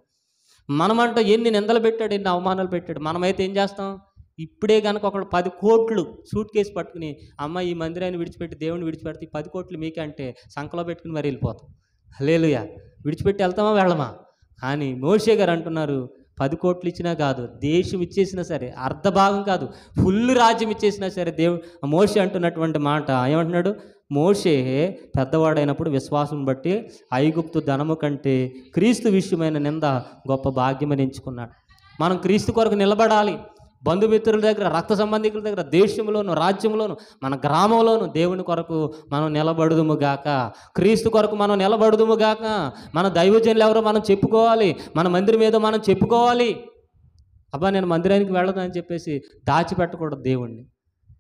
మనమంటాం ఎన్ని నిందలు పెట్టాడు, ఎన్ని అవమానాలు పెట్టాడు. మనమైతే ఏం చేస్తాం? ఇప్పుడే కనుక ఒకడు 10 కోట్లు సూట్ కేసు పట్టుకుని అమ్మ ఈ మందిరాన్ని విడిచిపెట్టి దేవుని విడిచిపెడితే ఈ 10 కోట్లు మీకే అంటే సంకలో పెట్టుకుని మరి వెళ్ళిపోతాం. హల్లెలూయా. విడిచిపెట్టి వెళ్తామా వెళ్ళమా? కానీ మోషే గారు అంటున్నారు 10 కోట్లు ఇచ్చినా కాదు, దేశం ఇచ్చేసినా సరే, అర్ధ భాగం కాదు, ఫుల్ రాజ్యం ఇచ్చేసినా సరే మోషే అంటున్నటువంటి మాట ఏమంటున్నాడు? మోషే పెద్దవాడైనప్పుడు విశ్వాసం బట్టి ఐగుప్తు ధనము కంటే క్రీస్తు విషయమైన నింద గొప్ప భాగ్యమని ఎంచుకున్నాడు. మనం క్రీస్తు కొరకు నిలబడాలి. బంధుమిత్రుల దగ్గర, రక్త సంబంధికుల దగ్గర, దేశంలోను, రాజ్యంలోను, మన గ్రామంలోను దేవుని కొరకు మనం నిలబడుదుము గాక. క్రీస్తు కొరకు మనం నిలబడుదుము గాక. మన దైవజనులు ఎవరో మనం చెప్పుకోవాలి. మన మందిరం ఏదో మనం చెప్పుకోవాలి. అబ్బా నేను మందిరానికి వెళ్ళదు అని చెప్పేసి దాచిపెట్టకూడదు దేవుణ్ణి.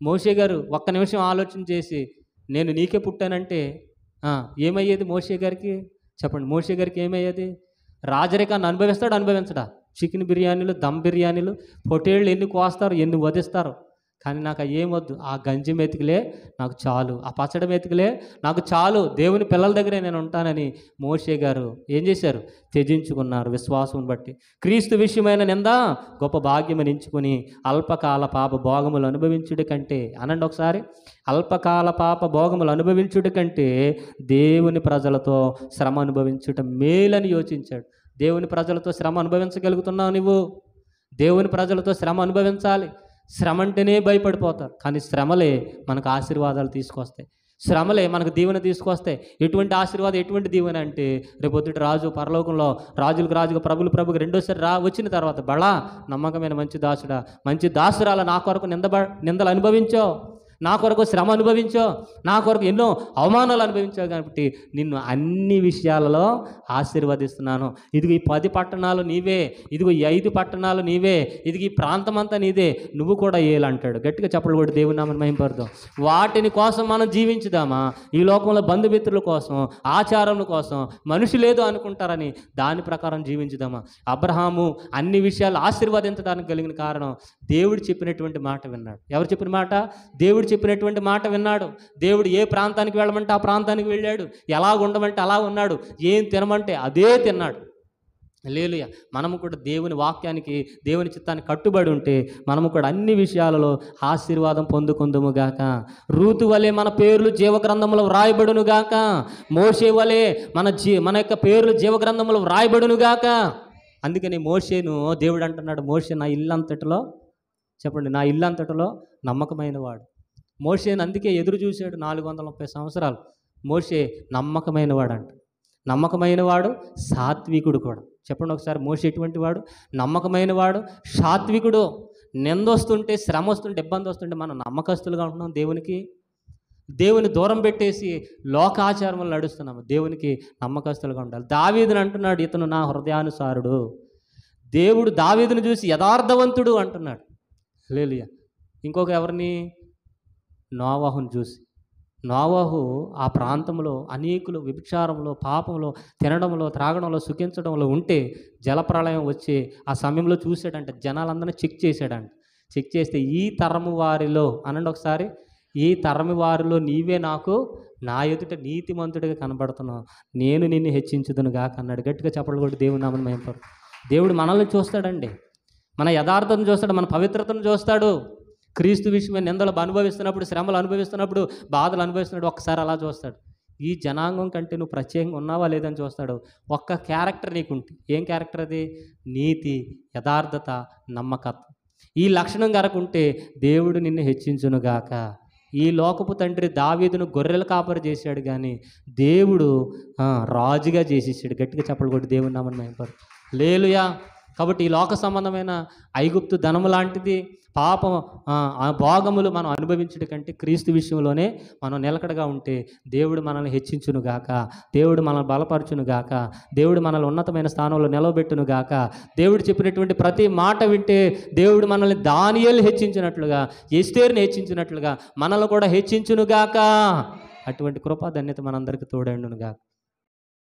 మోషే గారు ఒక్క నిమిషం ఆలోచన చేసి నేను నీకే పుట్టానంటే ఏమయ్యేది మోషే గారికి? చెప్పండి, మోషే గారికి ఏమయ్యేది? రాజరికాన్ని అనుభవించడా? చికెన్ బిర్యానీలు, దమ్ బిర్యానీలు, పొటేళ్ళు ఎన్ని కోస్తారు, ఎన్ని వధిస్తారు. కానీ నాకు ఏమొద్దు, ఆ గంజి మెతుకులే నాకు చాలు, ఆ పచ్చడి మెతుకులే నాకు చాలు, దేవుని పిల్లల దగ్గరే నేను ఉంటానని మోషే గారు ఏం చేశారు? త్యజించుకున్నారు విశ్వాసం బట్టి. క్రీస్తు విషయమైన నింద గొప్ప భాగ్యమని ఎంచుకుని అల్పకాల పాప భోగములు అనుభవించుట కంటే, అనండి ఒకసారి, అల్పకాల పాప భోగములు అనుభవించుట కంటే దేవుని ప్రజలతో శ్రమ అనుభవించుట మేలని యోచించాడు. దేవుని ప్రజలతో శ్రమ అనుభవించగలుగుతున్నావు నువ్వు? దేవుని ప్రజలతో శ్రమ అనుభవించాలి. శ్రమ అంటేనే భయపడిపోతారు, కానీ శ్రమలే మనకు ఆశీర్వాదాలు తీసుకొస్తాయి. శ్రమలే మనకు దీవెన తీసుకొస్తాయి. ఎటువంటి ఆశీర్వాదం, ఎటువంటి దీవెన అంటే రేపొద్దుటి రాజు పరలోకంలో రాజులకు రాజుగా, ప్రభులకు రెండోసారి వచ్చిన తర్వాత బళా నమ్మకమైన మంచి దాసుడా, మంచి దాసురాల నా కొరకు నిందలు అనుభవించో, నా కొరకు శ్రమ అనుభవించో, నా కొరకు ఎన్నో అవమానాలు అనుభవించావు, కాబట్టి నిన్ను అన్ని విషయాలలో ఆశీర్వదిస్తున్నాను. ఇదిగో ఈ 10 పట్టణాలు నీవే, ఇదిగో ఈ 5 పట్టణాలు నీవే, ఇదిగో ఈ ప్రాంతం అంతా నీదే, నువ్వు కూడా ఏలంటాడు. గట్టిగా చెప్పలు కూడా దేవుని నామమున మహిమపడదాం. వాటిని కోసం మనం జీవించుదామా? ఈ లోకంలో బంధుమిత్రుల కోసం, ఆచారముల కోసం, మనుషులేదో అనుకుంటారని దాని ప్రకారం జీవించుదామా? అబ్రహాము అన్ని విషయాలు ఆశీర్వదించడానికి కలిగిన కారణం దేవుడు చెప్పినటువంటి మాట విన్నాడు. ఎవరు చెప్పిన మాట? దేవుడు చెప్పినటువంటి మాట విన్నాడు. దేవుడు ఏ ప్రాంతానికి వెళ్ళమంటే ఆ ప్రాంతానికి వెళ్ళాడు, ఎలా ఉండమంటే అలా ఉన్నాడు, ఏం తినమంటే అదే తిన్నాడు. హల్లెలూయా. మనము కూడా దేవుని వాక్యానికి, దేవుని చిత్తానికి కట్టుబడి ఉంటే మనము కూడా అన్ని విషయాలలో ఆశీర్వాదం పొందుకుందుముగాక. రూతు వలె మన పేర్లు జీవగ్రంథంలో వ్రాయబడునుగాక. మోషే వలె మన యొక్క పేర్లు జీవగ్రంథంలో వ్రాయబడునుగాక. అందుకని మోషేను దేవుడు అంటున్నాడు, మోషే నా ఇల్లంతటిలో, చెప్పండి, నా ఇల్లంతటిలో నమ్మకమైన వాడు. మోషేని అందుకే ఎదురు చూశాడు 430 సంవత్సరాలు. మోషే నమ్మకమైన వాడు అంట. నమ్మకమైన వాడు, సాత్వికుడు కూడా. చెప్పండి ఒకసారి, మోషే ఎటువంటి వాడు? నమ్మకమైన వాడు, సాత్వికుడు. నిందొస్తుంటే, శ్రమ వస్తుంటే, ఇబ్బంది వస్తుంటే మనం నమ్మకస్తులుగా ఉంటున్నాం. దేవుని దూరం పెట్టేసి లోకాచారములు నడుస్తున్నాము. దేవునికి నమ్మకస్తులుగా ఉండాలి. దావీదుని అంటున్నాడు, ఇతను నా హృదయానుసారుడు. దేవుడు దావీదును చూసి యథార్థవంతుడు అంటున్నాడు. హల్లెలూయా. ఇంకొక ఎవరిని? నోవాహును చూసి. నోవాహు ఆ ప్రాంతంలో అనేకులు వ్యభిచారంలో, పాపంలో, తినడంలో, త్రాగడంలో, సుఖించడంలో ఉంటే జలప్రళయం వచ్చి ఆ సమయంలో చూశాడంట. జనాలందరినీ చెక్ చేశాడంట. చెక్ చేస్తే ఈ తరము వారిలో, అనండి ఒకసారి, ఈ తరము వారిలో నీవే నాకు నా ఎదుట నీతిమంతుడిగా కనబడుతున్నావు, నేను నిన్ను హెచ్చించుదును గాక అన్నాడు. గట్టిగా చెప్పలు కూడా దేవుని నామమున మహిమపడు. దేవుడు మనల్ని చూస్తాడండి, మన యథార్థతను చూస్తాడు, మన పవిత్రతను చూస్తాడు. క్రీస్తు విషయమైన నిందలు అనుభవిస్తున్నప్పుడు, శ్రమలు అనుభవిస్తున్నప్పుడు, బాధలు అనుభవిస్తున్నప్పుడు ఒక్కసారి అలా చూస్తాడు. ఈ జనాంగం కంటే నువ్వు ప్రత్యేకంగా ఉన్నావా లేదని చూస్తాడు. ఒక్క క్యారెక్టర్ నీకుంటే, ఏం క్యారెక్టర్ అది? నీతి, యథార్థత, నమ్మకత్వం. ఈ లక్షణం కనుకుంటే దేవుడు నిన్ను హెచ్చించునుగాక. ఈ లోకపు తండ్రి దావీదును గొర్రెల కాపరి చేశాడు, కానీ దేవుడు రాజుగా చేసేసాడు. గట్టిగా చెప్పలు కొట్టి దేవుని నామమున మహిమపడు. హల్లెలూయా. కాబట్టి ఈ లోక సంబంధమైన ఐగుప్తు ధనము లాంటిది పాపం, ఆ భోగములు మనం అనుభవించడం కంటే క్రీస్తు విషయంలోనే మనం నిలకడగా ఉంటే దేవుడు మనల్ని హెచ్చించునుగాక, దేవుడు మనల్ని బలపరచునుగాక, దేవుడు మనల్ని ఉన్నతమైన స్థానంలో నిలవబెట్టునుగాక. దేవుడు చెప్పినటువంటి ప్రతి మాట వింటే దేవుడు మనల్ని దానియేలు హెచ్చించినట్లుగా, ఎస్తేరుని హెచ్చించినట్లుగా మనల్ని కూడా హెచ్చించునుగాక. అటువంటి కృపా ధన్యత మనందరికీ తోడైండునుగాక.